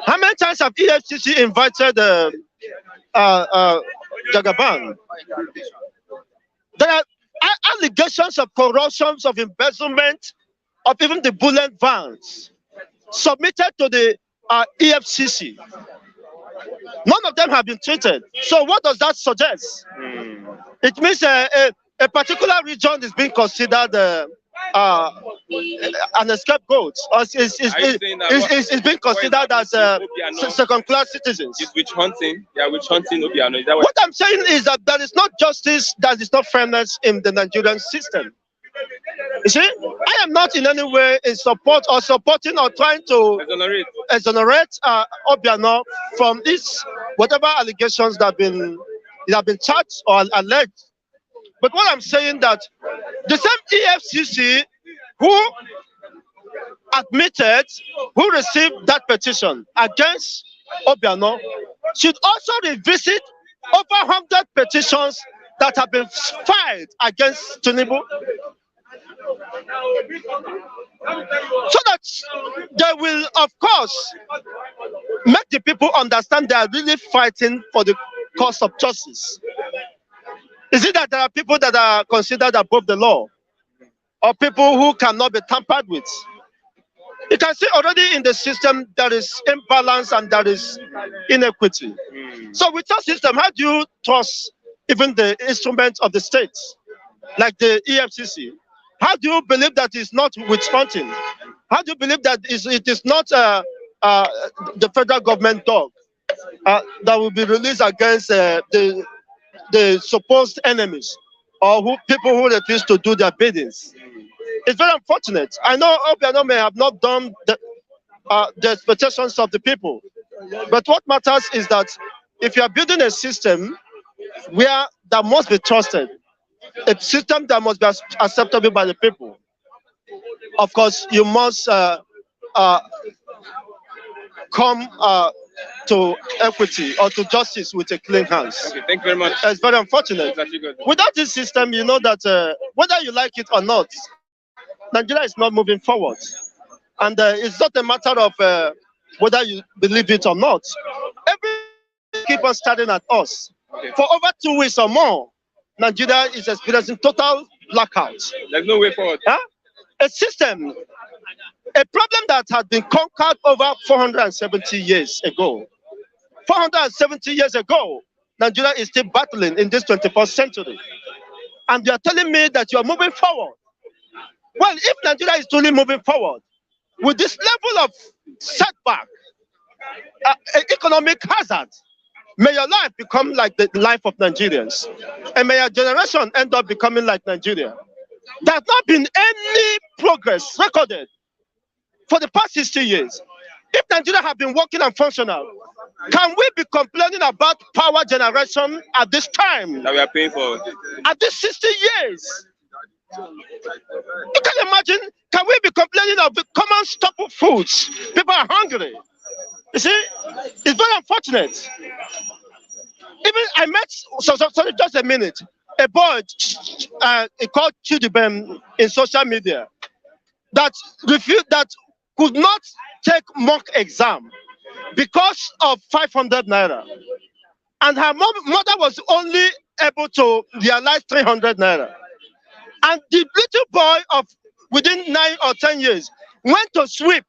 How many times have EFCC invited Jagaban? There are allegations of corruption, of embezzlement, of even the bullet vans submitted to the EFCC. None of them have been treated. So what does that suggest? It means a particular region is being considered an scapegoat, or is being considered as second-class citizens. It's witch hunting. Yeah, witch hunting Obiano. Is that what I'm saying is that there is not justice, there is not fairness in the Nigerian system. You see, I am not in any way in support or supporting or trying to exonerate Obiano from this whatever allegations that have been charged or alleged. But what I'm saying that the same EFCC who admitted, who received that petition against Obiano, should also revisit over 100 petitions that have been filed against Tinubu, so that they will, of course, make the people understand they are really fighting for the cause of justice. Is it that there are people that are considered above the law, or people who cannot be tampered with? You can see already in the system there is imbalance and there is inequity. So with that system, how do you trust even the instruments of the state, like the EFCC? How do you believe that it's not witch hunting? How do you believe that it is not the federal government dog that will be released against the supposed enemies, or people who refuse to do their biddings? It's very unfortunate. I know Obiano may have not done the expectations of the people, but what matters is that if you are building a system where that must be trusted, a system that must be acceptable by the people, of course, you must come to equity or to justice with a clean hands. Okay, thank you very much. It's very unfortunate. Without this system, you know that whether you like it or not, Nigeria is not moving forward. And it's not a matter of whether you believe it or not. Every keep on staring at us. Okay. For over 2 weeks or more, Nigeria is experiencing total blackout. There's no way forward. Huh? A system, a problem that had been conquered over 470 years ago. 470 years ago, Nigeria is still battling in this 21st century. And you are telling me that you are moving forward. Well, if Nigeria is truly moving forward, with this level of setback, economic hazard, may your life become like the life of Nigerians. And may your generation end up becoming like Nigeria. There has not been any progress recorded for the past 60 years. If Nigeria have been working and functional, can we be complaining about power generation at this time? That we are paying for. At this 60 years. You can imagine, can we be complaining of the common staple foods? People are hungry. You see, it's very unfortunate. Even I met, sorry, just a minute, a boy he called Chidibem in social media. that refused, that could not take mock exam because of 500 naira. And her mother was only able to realize 300 naira. And the little boy of within 9 or 10 years went to sweep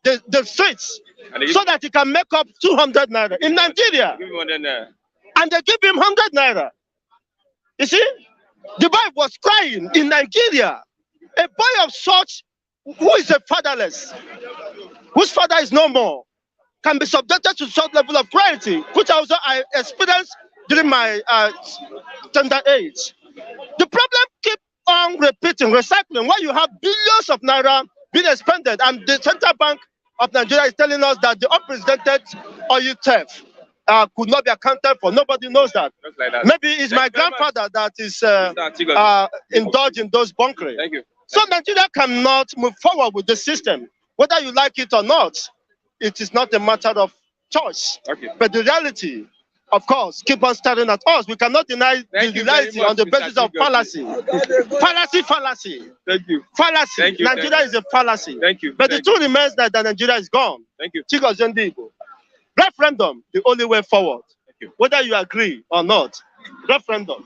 the streets so that he can make up 200 naira in Nigeria. And they give him 100 naira. You see, the boy was crying in Nigeria. A boy of such, who is a fatherless, whose father is no more, can be subjected to such level of cruelty, which also I experienced during my tender age. The problem keep on repeating, recycling, where you have billions of naira being expended, and the Central Bank of Nigeria is telling us that the unprecedented oil theft could not be accounted for. Nobody knows that. Like that. Maybe it's my grandfather that is indulged in those bunkering. Thank you. So Nigeria cannot move forward with the system, whether you like it or not. It is not a matter of choice. Okay. But the reality, of course, keep on staring at us. We cannot deny the reality on the basis of fallacy. Fallacy. Thank you. Fallacy. Thank you. Nigeria is a fallacy. Thank you. But the truth remains that Nigeria is gone. Thank you. Referendum, the only way forward. Thank you. Whether you agree or not, referendum.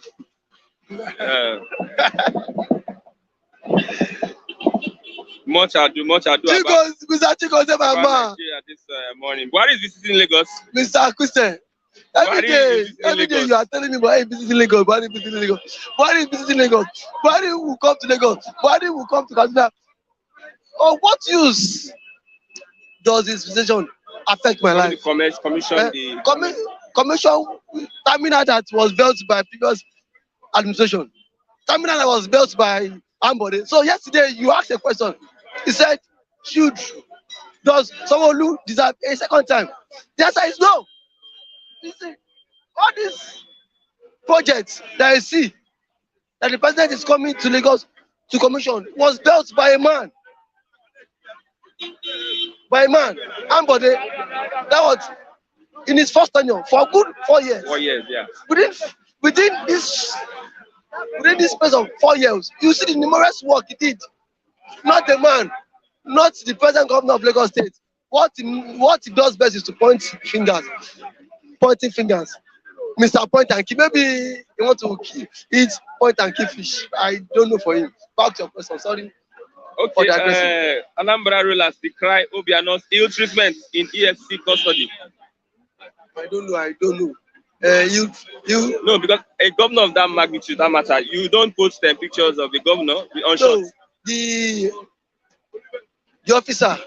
Much ado about Mr. Chikos, this morning. Buhari is visiting Lagos. Mr. Christian, every day you are telling me Buhari is visiting Lagos. Buhari is visiting Lagos. Buhari is visiting Lagos. Buhari will come to Lagos. Buhari will come to Kaduna. Oh, what use does this visitation affect my life? The commission, commission terminal that was built by previous administration. Terminal that was built by Ambode. So yesterday you asked a question. He said, does Sanwo-Olu deserve a second time? The answer is no. You see, all these projects that I see that the president is coming to Lagos to commission was built by a man. Ambode, that was in his first tenure for a good 4 years. 4 years, yeah. Within this space of 4 years, you see the numerous work he did. Not the man, not the present governor of Lagos State. What he does best is to point fingers. Pointing fingers. Mr. Point and Keep. Maybe he want to eat point and keep fish. I don't know for him. Back to your question. Sorry. Okay. Anambra rulers decry Obiano's ill treatment in EFCC custody. I don't know. No, because a governor of that magnitude, that matter, you don't post them pictures of the governor on shot. The officer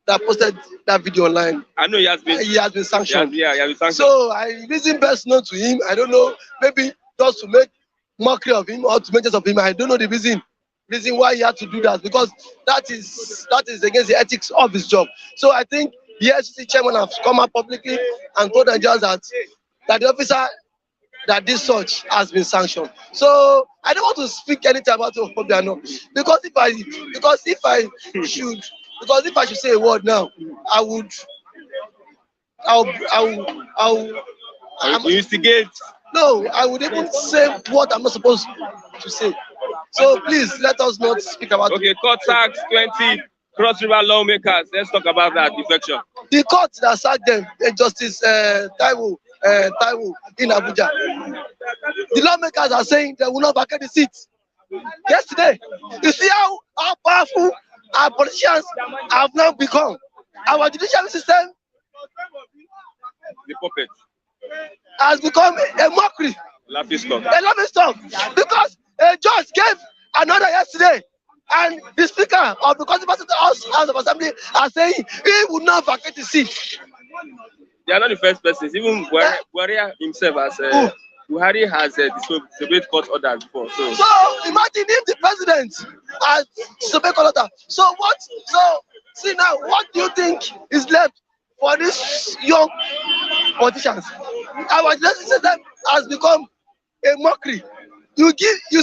that posted that video online, I know he has been sanctioned. He has been sanctioned. So I reason best known to him. I don't know, maybe just to make mockery of him or to make jest of him. I don't know the reason why he had to do that, because that is against the ethics of his job. So I think the EFCC chairman has come out publicly and told Nigerians that the officer that did such has been sanctioned. So I don't want to speak anything about Obiano, because if I should say a word now, I'll instigate. No, I would even say what I'm not supposed to say. So please let us not speak about. Okay, court sacks 20 Cross River lawmakers. Let's talk about that defection. The court that sacked them, Justice Taiwo in Abuja. The lawmakers are saying they will not vacate the seat. Yesterday, you see how powerful our politicians have now become. Our judicial system, the puppet, has become a mockery. Laughing stock. A laughing stock. Because a judge gave another yesterday, and the speaker of the Constitutional House of Assembly are saying he would not vacate the seat. They are not the first persons. Even Buhari himself Buhari has disobeyed court order before. So imagine if the president has disobeyed court order. So see now, what do you think is left for these young politicians? Our justice system has become a mockery. You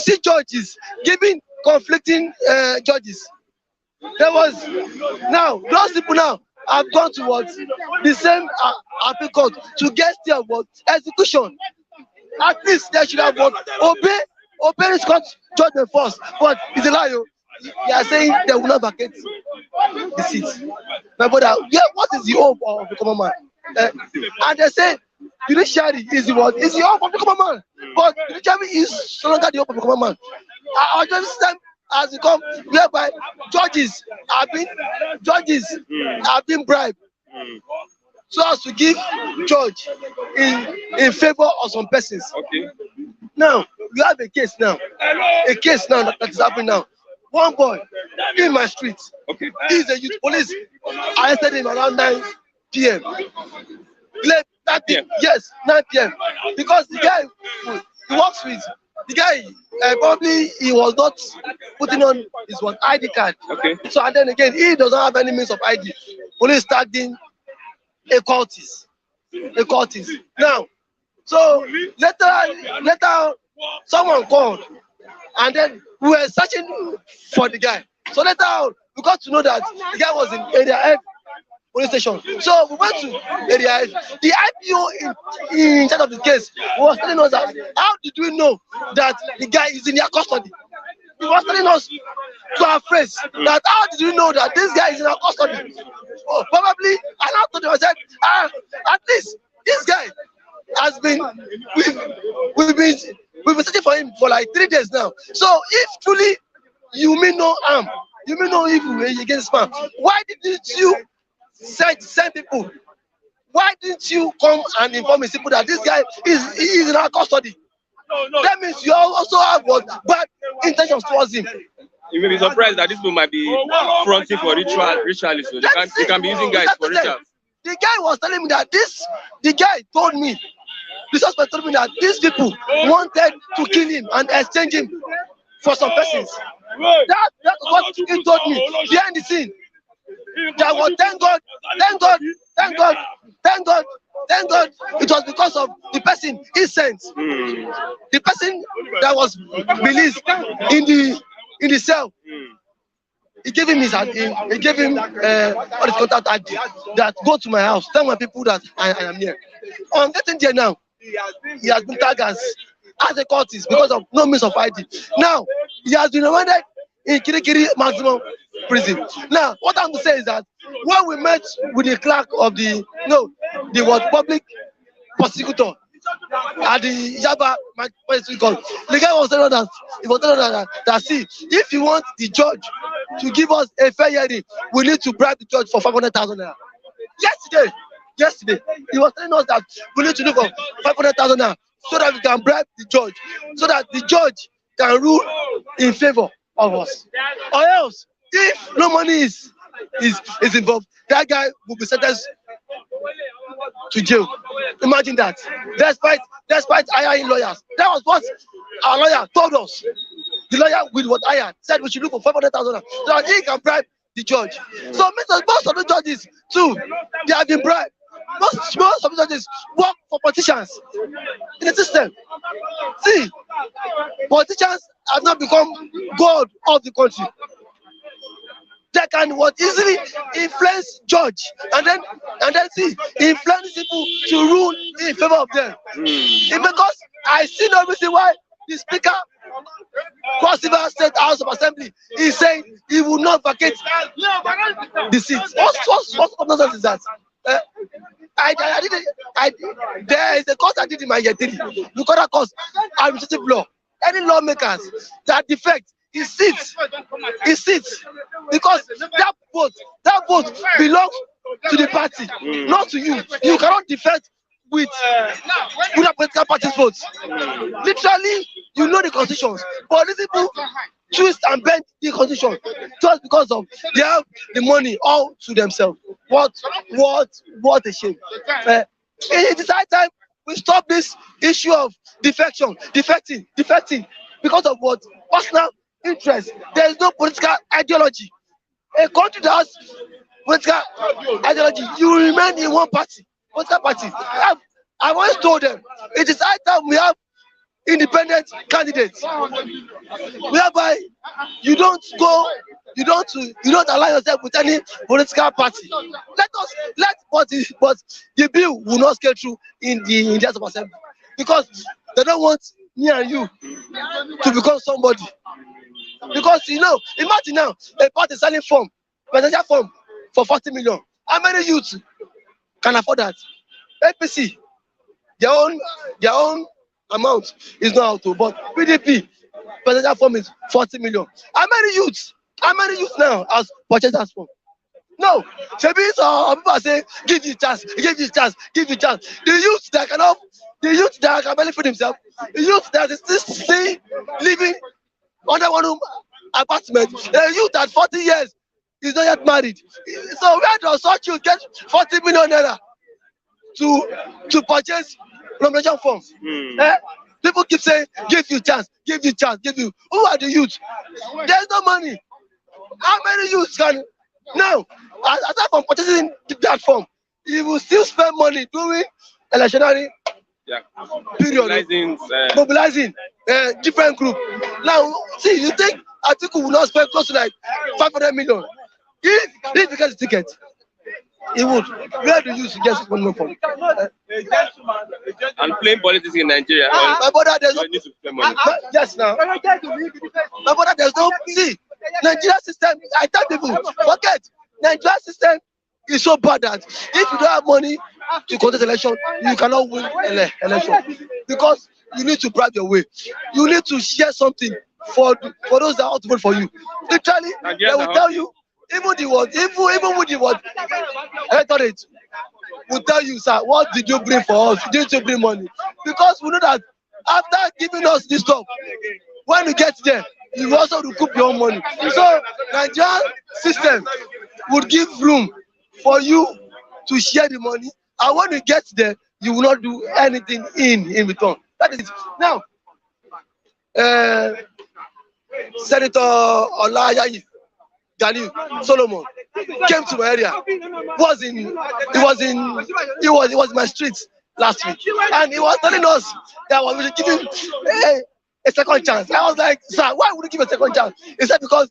see judges giving conflicting judges. There was now those people now have gone towards the same appeal court to get their execution. At least they should have obey this court judgment first. But it's a lie. you are saying they will not vacate the seats. My brother, yeah, what is the hope of the common man? And they say judiciary is the what? Is the hope of the common man. But judiciary is no longer the hope of the common man. Our justice system has become whereby judges have been bribed so as to give judge in favor of some persons. Okay. Now we have a case now that is happening now. One boy in my street, Okay. he's a youth police. I arrested him around 9 p.m. Yes, 9 p.m. Because the guy he works with, the guy probably he was not putting on his ID card. Okay. So and then again, he doesn't have any means of ID. Police tagged him a cultist. Now, so later someone called, and then we were searching for the guy. So later on, we got to know that the guy was in Area F police station. So we went to Area F. The IPO in charge of the case was telling us that how did we know that the guy is in their custody? He was telling us to our face that how did you know that this guy is in our custody? Oh, probably, and I told him, I said, at least this guy has been, we've been searching for him for like 3 days now. So if truly you mean no harm, you mean no evil against man, why didn't you send people? Why didn't you come and inform me people that this guy is in our custody? That means you also have what bad intentions towards him. You may be surprised that these people might be fronting for ritualists. So they can be using guys for rituals. The guy was telling me that the guy told me, the suspect told me that these people wanted to kill him and exchange him for some persons. That's what he told me behind the scene. That was thank God, it was because of the person he sent. The person that was released in the cell. He gave him all his contact ID that go to my house, tell my people that I am here. I'm getting there now. He has been tagged as a cultist because of no means of ID. Now he has been remanded in Kirikiri maximum prison. Now what I'm to say is that when we met with the clerk of the public prosecutor at the Yaba, the guy was telling us that see, if you want the judge to give us a fair hearing, we need to bribe the judge for 500,000 naira. Yesterday, he was telling us that we need to look for 500,000 naira so that we can bribe the judge, so that the judge can rule in favor of us. Or else, if no money is involved, that guy will be sentenced to jail. Imagine that. Despite hiring lawyers. That was what our lawyer told us. The lawyer with what I had said we should look for 500,000 so that he can bribe the judge. So most of the judges too, they have been bribed. Most of the judges work for politicians in the system. See, politicians have not become God of the country. They can easily influence judge and then see influence people to rule in favor of them. It's because I see no reason why the speaker Cross River State House of Assembly is saying he will not vacate the seats. What nonsense is that? There is a course I did in my year 3. You call that course administrative law. Any lawmakers that defect his seats, because that vote belongs to the party, not to you. You cannot defect with a political party's votes. Literally, you know the constitutions, but these people twist and bend the constitution just because of they have the money all to themselves. What a shame. It is high time we stop this issue of defecting because of what personal interest. There is no political ideology. A country that has political ideology, you remain in one party, political party. I've always told them it is high time we have independent candidates, whereby you don't align yourself with any political party. But the bill will not scale through in the House of Assembly because they don't want me and you to become somebody. Because imagine now a party selling form, presidential form for 40 million. How many youths can afford that? APC, their own amount is not out to, but PDP presidential form is 40 million. How many youths now has purchased that form? No. Maybe some people are saying, give you chance. The youth that can barely feed himself, the youth that is still living under one room apartment, the youth at 40 years is not yet married. So where does such you get 40 million naira to purchase nomination form? People keep saying, give you chance. Who are the youth? There's no money. How many youths can now? Aside from purchasing that form, you will still spend money doing electionary period, mobilizing different group. Now, see, you think Atiku will not spend close to like 500 million? If he gets a ticket, he would. Where do you suggest money from? And playing politics in Nigeria. My brother, there's no. Yes, now. My brother, there's no. See, Nigeria system. I tell people, forget. Nigeria system is so bad that if you don't have money to contest election, you cannot win election because you need to bribe your way. You need to share something for those that want to vote for you. Literally, they will tell you. Even with the word electorate will tell you, sir, what did you bring for us? Did you bring money? Because we know that after giving us this stuff, when you get there, you also recoup your own money. So Nigerian system would give room for you to share the money, and when you get there, you will not do anything in return. That is it. Now, Senator Olayayi Daniel Solomon came to my area. He was in my streets last week, and he was telling us that we should give him a second chance. I was like, sir, why would you give a second chance? He said because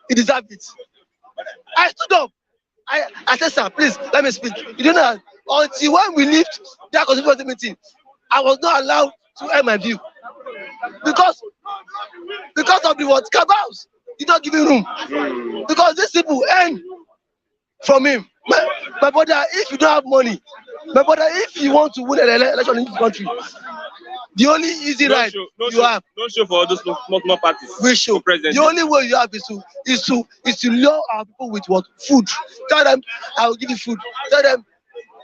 he deserved it. I stood up. I said, sir, please let me speak. You know, until when we left that constituency meeting, I was not allowed to air my view because of the what cabals. He's not giving room because these people earn from him. My brother, if you don't have money, my brother, if you want to win an election in this country, the only easy ride you have. No show for all those small parties. We show. The only way you have is to lure our people with what? Food. Tell them I will give you food. Tell them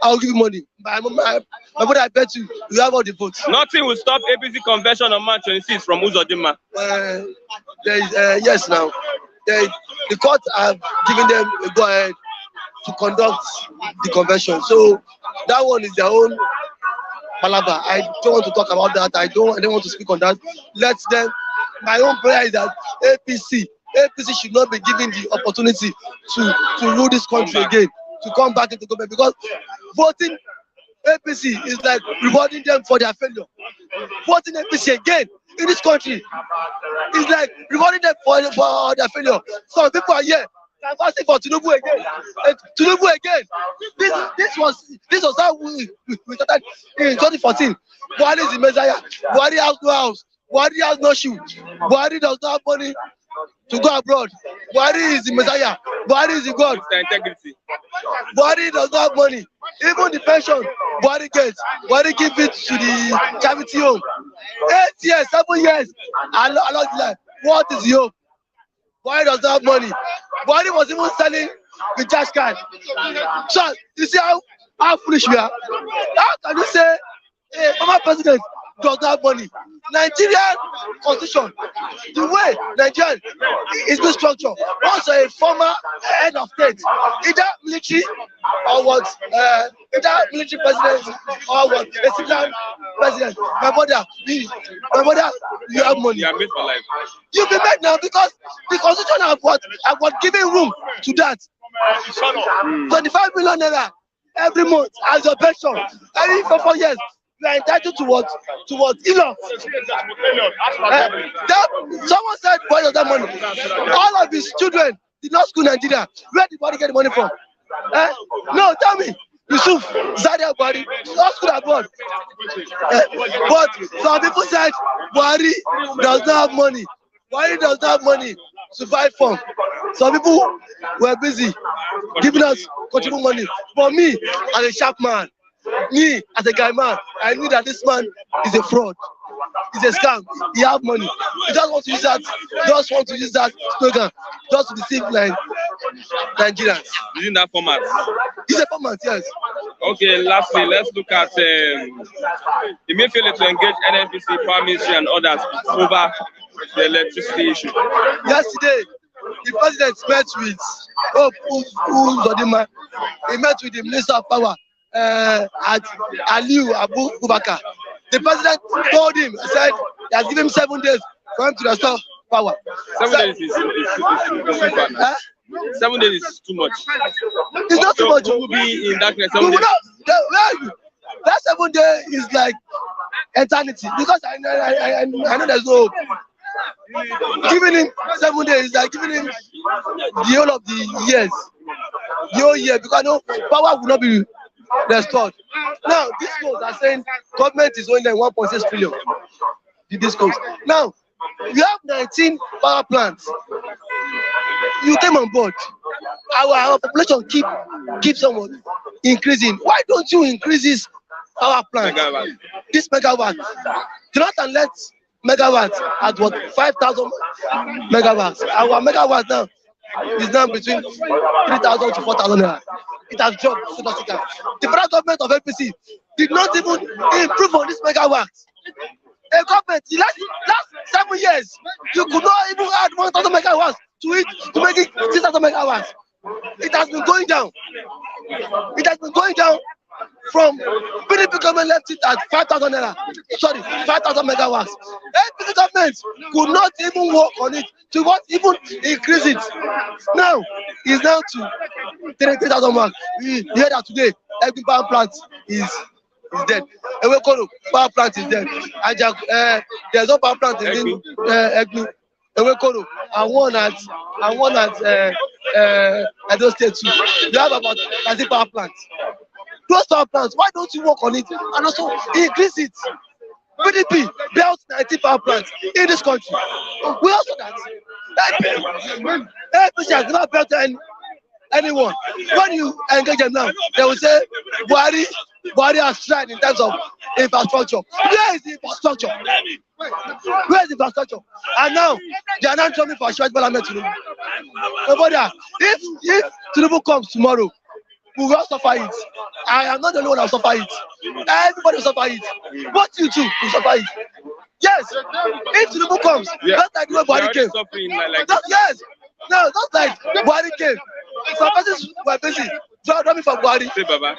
I will give you money. My brother, I bet you have all the votes. Nothing will stop APC convention on March 26 from Uzodinma. Yes, now. The court have given them a go ahead to conduct the convention. So that one is their own palava. I don't want to talk about that. I don't want to speak on that. Let them. My own prayer is that APC should not be given the opportunity to rule this country again, to come back into government, because voting APC is like rewarding them for their failure. Voting APC again in this country is like rewarding them for their failure. Some people are here asking for Tinubu again. Tinubu again. This was how we started in 2014. Buhari is the Messiah. Buhari has no house. Buhari has no shoe. Buhari does not have money to go abroad. Buhari is the Messiah. Buhari is the God. Buhari does not have money. Even the pension Buhari gets, Buhari gives it to the charity home. 8 years, 7 years. I love the life. What is the hope? Buhari does not have money. Buhari was even selling the cash card. So you see how foolish we are. How can you say a former president does not have money? Nigerian constitution, the way Nigeria is being structured, also a former head of state, either military or what, either military president or what, a civilian president. My brother, you have money. You are made for life. You be made now because the constitution have what given room to that. 25 million naira every month as your pension, every 4 years. You are entitled to what? Enough. Someone said, where does that money? All of his children did not school Nigeria. Where did Buhari get the money from? No, tell me. Yusuf, Zaria Buhari, not school abroad. But some people said Buhari does not have money. Buhari does not have money to buy form. Some people were busy giving us contribute money. For me, as a sharp man, me as a guy man, I knew that this man is a fraud. It's a scam. He have money. He just want to use that. Slogan just to deceive Nigerians. Using that format. It's a format, yes. Okay, lastly, let's look at Emefiele to engage NNPC, Power Ministry, and others over the electricity issue. Yesterday, the president met with Zodima. He met with the Minister of Power at Aliu Abu Bubakar. The president told him, said he has given him 7 days for him to restore power. 7 days is too bad. 7 days is too much. It's not too much. We will be in darkness. That 7 days is like eternity, because I know there's no hope. Giving him 7 days is like giving him the whole of the years, the whole year, because no power will not be restored. Now, these codes are saying government is only 1.6 trillion. The discourse. Now, we have 19 power plants. You came on board. Our population keeps on increasing. Why don't you increase this power plant? This megawatt. Do not let megawatt at what 5,000 megawatts. Our megawatt now is now between 3,000 to 4,000 naira. It has dropped significantly. The federal government of APC did not even improve on this megawatt. A government, the last 7 years, you could not even add 1,000 megawatts to it to make it 6,000 megawatts. It has been going down. It has been going down from PDP government left it at 5,000 naira. Sorry, 5,000 megawatts. APC government could not even work on it to what even increase it. Now it's now to 3,000 mark. We hear that today every power plant is dead. Ewekoro power plant is dead. There's no power plant in Egbu. Ewekoro and one at Edo State too. You have about 30 power plants. Those power plants, why don't you work on it and also increase it? PDP built 90 power plants in this country. We also that. APC has never built anyone. When you engage them now, they will say Buhari has tried in terms of infrastructure. Where is the infrastructure? Where is the infrastructure? And now they are not coming for Ashwaji Bola Ahmed Tinubu. Nobody. If Tinubu comes tomorrow, we will suffer it. I am not the only one that will suffer it. Everybody will suffer it. But you too will suffer it. Yes. If Tinubu comes, just like the way Buhari came. Yes. No, just like Buhari came. Some persons were busy drumming for Buhari. Say Baba.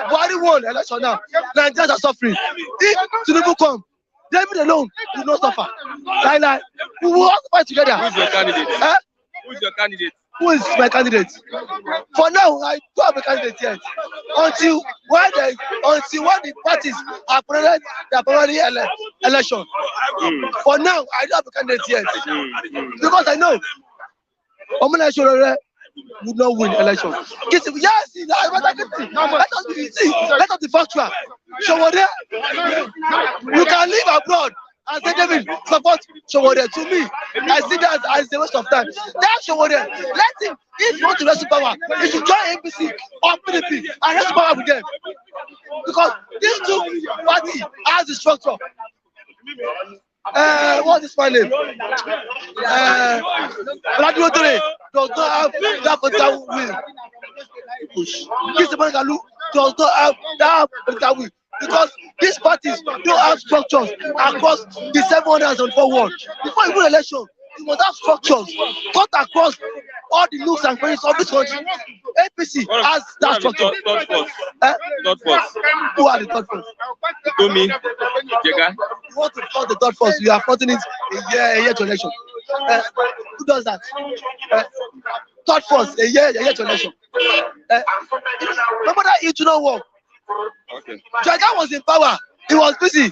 Buhari won the election now. Nigerians are suffering. If Tinubu come, David alone will not suffer. Like, we will all fight together. Who is your candidate? Who is your candidate? Who is my candidate? For now, I don't have a candidate yet. Until when the parties are presented their primary election. For now, I don't have a candidate yet. Because I know Omina Shorore would not win election. Yes, let us be factual. Showore, you can live abroad and say, David, support Showore. To me, I see that as a waste of time. That Showore, let him, if you want to rest power, he should join APC or PDP and rest power with them. Because these two parties has the structure. What is my name? Vladimir does not have that political will. This Galu does not have that political will. Because these parties don't have structures across the 704 wards. Before you win election, you must have structures cut across all the nooks and crannies of this country. APC has that structure. Third force. Who are the third force? Tomi, Jega. You want to front the third force, you are fronting it a year to election. Who does that? Third force, a year to election. Remember that it do not work. Okay. Jega was in power. He was busy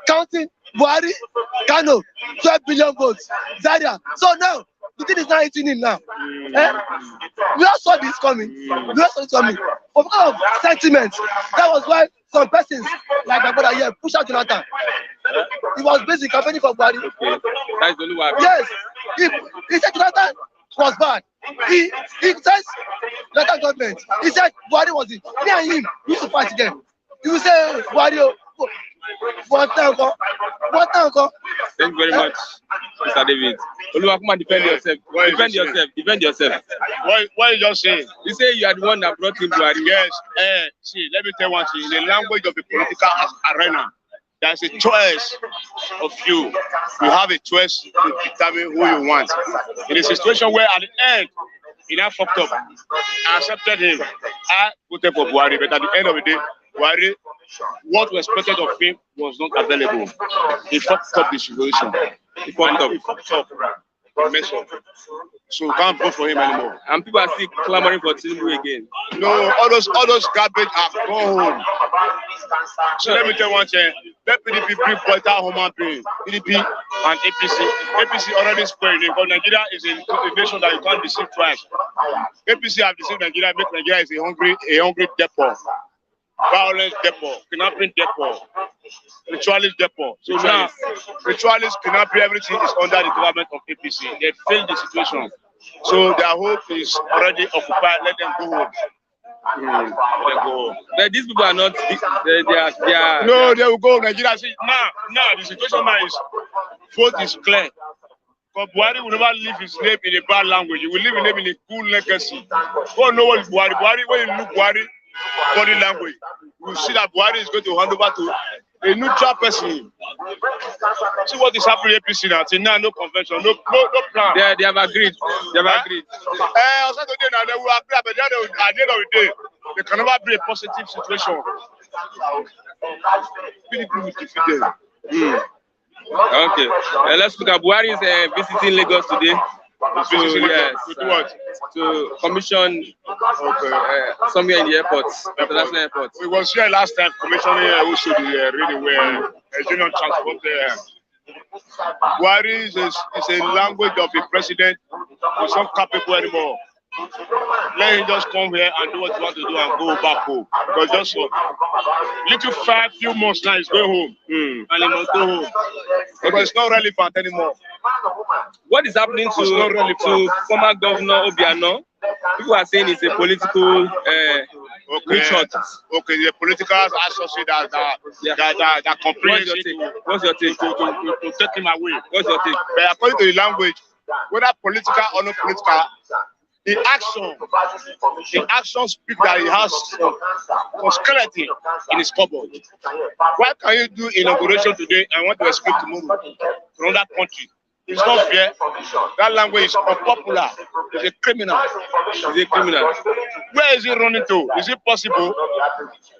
counting Buhari, Kano, 12 billion votes. Zaria. So now, the thing is not eating in now. We all saw this coming. But because of sentiment, that was why some persons, like my brother here, push out Jonathan. He was busy campaigning for Buhari. Okay, that's the only one. Yes, he said Jonathan was bad. He says Jonathan government. He said Buhari was it. Me and him used to fight them. You say Buhari. What uncle? Thank you very much, Mr. David. Oluwakuma, defend yourself. Defend yourself. What you just saying? You say you are the one that brought in Buhari. Yes. See, let me tell you one thing. In the language of the political arena, there's a choice of you. You have a choice to determine who you want. In a situation where at the end, he now fucked up. I accepted him. I voted for Buhari, but at the end of the day, Buhari, what was expected of him was not available. He fucked up the situation. He fucked up. He messed up. So we can't vote for him anymore. And people are still clamoring for Tinubu again. No, all those garbage are gone home. So let me tell you one thing. Let PDP bring better human being. PDP and APC. APC already spoiled it, because Nigeria is a nation that you can't deceive twice. APC have deceived Nigeria, make Nigeria is a hungry depot. Violence depot, kidnapping depot, ritualist depot. So now, ritualists, kidnapping, everything is under the government of APC. They failed the situation. So their hope is already occupied. Let them go home. Let them go home. But these people are not. They are. No, they will go. Nigeria. See, now the situation now is vote is clear. But Buhari will never leave his name in a bad language. He will leave his name in a cool legacy. Go know what is Buhari. Buhari, when you look Buhari body language, you see that Buhari is going to hand over to a neutral person. See what is happening in APC now. Till now, no convention, no plan. They have agreed. They have agreed. I said today now they will agree, but at the end of the day, there can never be a positive situation. PDP will defeat them. Okay. Let's look at Buhari is visiting Lagos today. To commission somewhere in the airport, international airport. We was here last time commissioning also the really well union transport. Buhari is a language of the president. He's not capable anymore. Let him just come here and do what he wants to do and go back home. Because just so few months now he's going home. And he must go home. Because it's not relevant anymore. What is happening to former Governor Obiano? People are saying it's a political shot. Okay, the political associate that complains. What's your take? To take him away. What's your take? But according to the language, whether political or not political, the action speak that he has some skeleton in his cupboard. Why can you do inauguration today and want to escape tomorrow to another country? It's not fair. That language is unpopular. He's a criminal. He's a criminal. Where is he running to? Is it possible?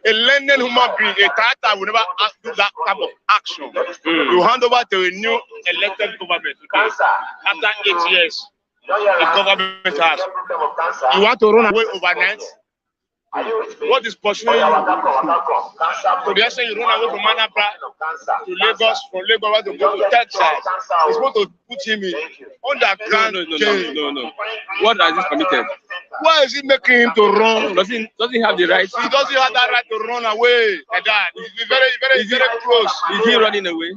A learned human being, a character will never do that type of action. You hand over to a new elected government after 8 years. The government has. You want to run away overnight? What is pursuing you? So they say you run away from Anambra to Lagos, from Lagos to go to Texas. It's going to put him in underground jail. No. What has he committed? Why is he making him to run? Does he have the right? He doesn't have that right to run away like that. He's very close. Is he running away?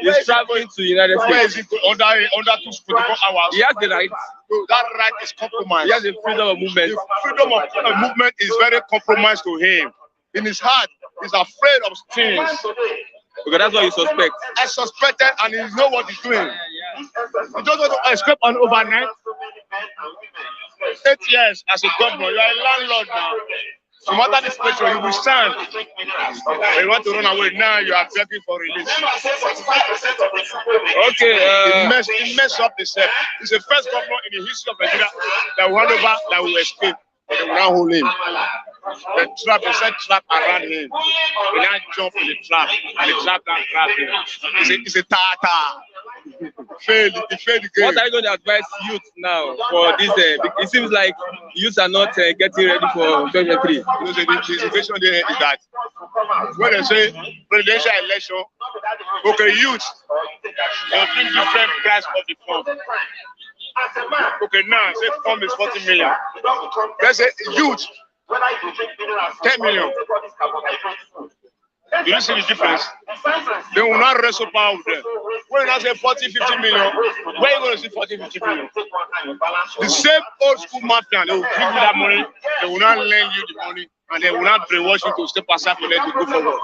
He's traveling to the United States. Where is he under 24 hours? He has the right. So that right is compromised. He has the freedom of movement. The freedom of movement is very compromised to him. In his heart, he's afraid of things. Because that's what you suspect. I suspected, and he knows what he's doing. He don't want to escape on overnight. 8 years as a governor, you are a landlord now. No matter the situation, you will stand. When you want to run away now, you are begging for release. Okay. It messed up the set. He's the first governor in the history of Nigeria that will hand over, that will escape, but they will not hold him. The trap, they set trap around him. He now jump in the trap, and the trap can't grab him. It's a tata. He failed the game. What are you going to advise youth now for this? It seems like youth are not getting ready for 2023. The situation there is that when they say presidential election, okay, youth, they bring different price of the form. Okay, now say form is 40 million. Let's say youth, 10 million. You see the difference? They will not wrestle power with them. When you now say 40, 50 million, where are you going to see 40, 50 million? The same old school mafia, they will give you that money, they will not lend you the money, and they will not brainwash you to step aside for them to go forward.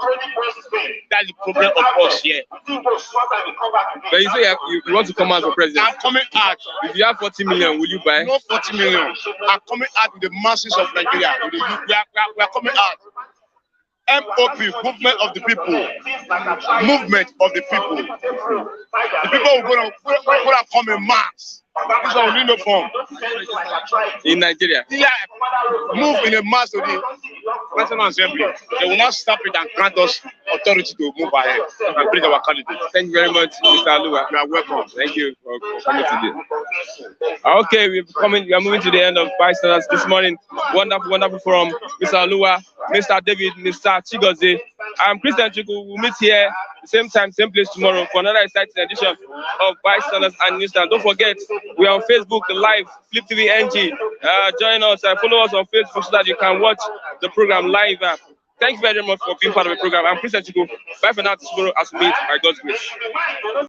That's the problem of us here. But you say you want to come out for president. I'm coming out. If you have 40 million, will you buy? No 40 million. I'm coming out with the masses of Nigeria. We are coming out. MOP, movement of the people. Movement of the people. The people who are going to come in mass. This one will need no form. In Nigeria? Yeah. Move in a mass to the National Assembly. They will not stop it and grant us authority to move ahead and bring our candidate. Thank you very much, Mr. Aluwa. You are welcome. Thank you for coming today. Okay, we are moving to the end of bystanders this morning. Wonderful, wonderful forum. Mr. Aluwa, Mr. David, Mr. Chigozie. I'm Christian Chuku. We'll meet here the same time, same place tomorrow for another exciting edition of Bystanders and Newsstand. Don't forget, we are on Facebook Live, Flip TV NG. Join us and follow us on Facebook so that you can watch the program live. Thank you very much for being part of the program. I'm Christian Chuku. Bye for now. Tomorrow as we meet by God's grace.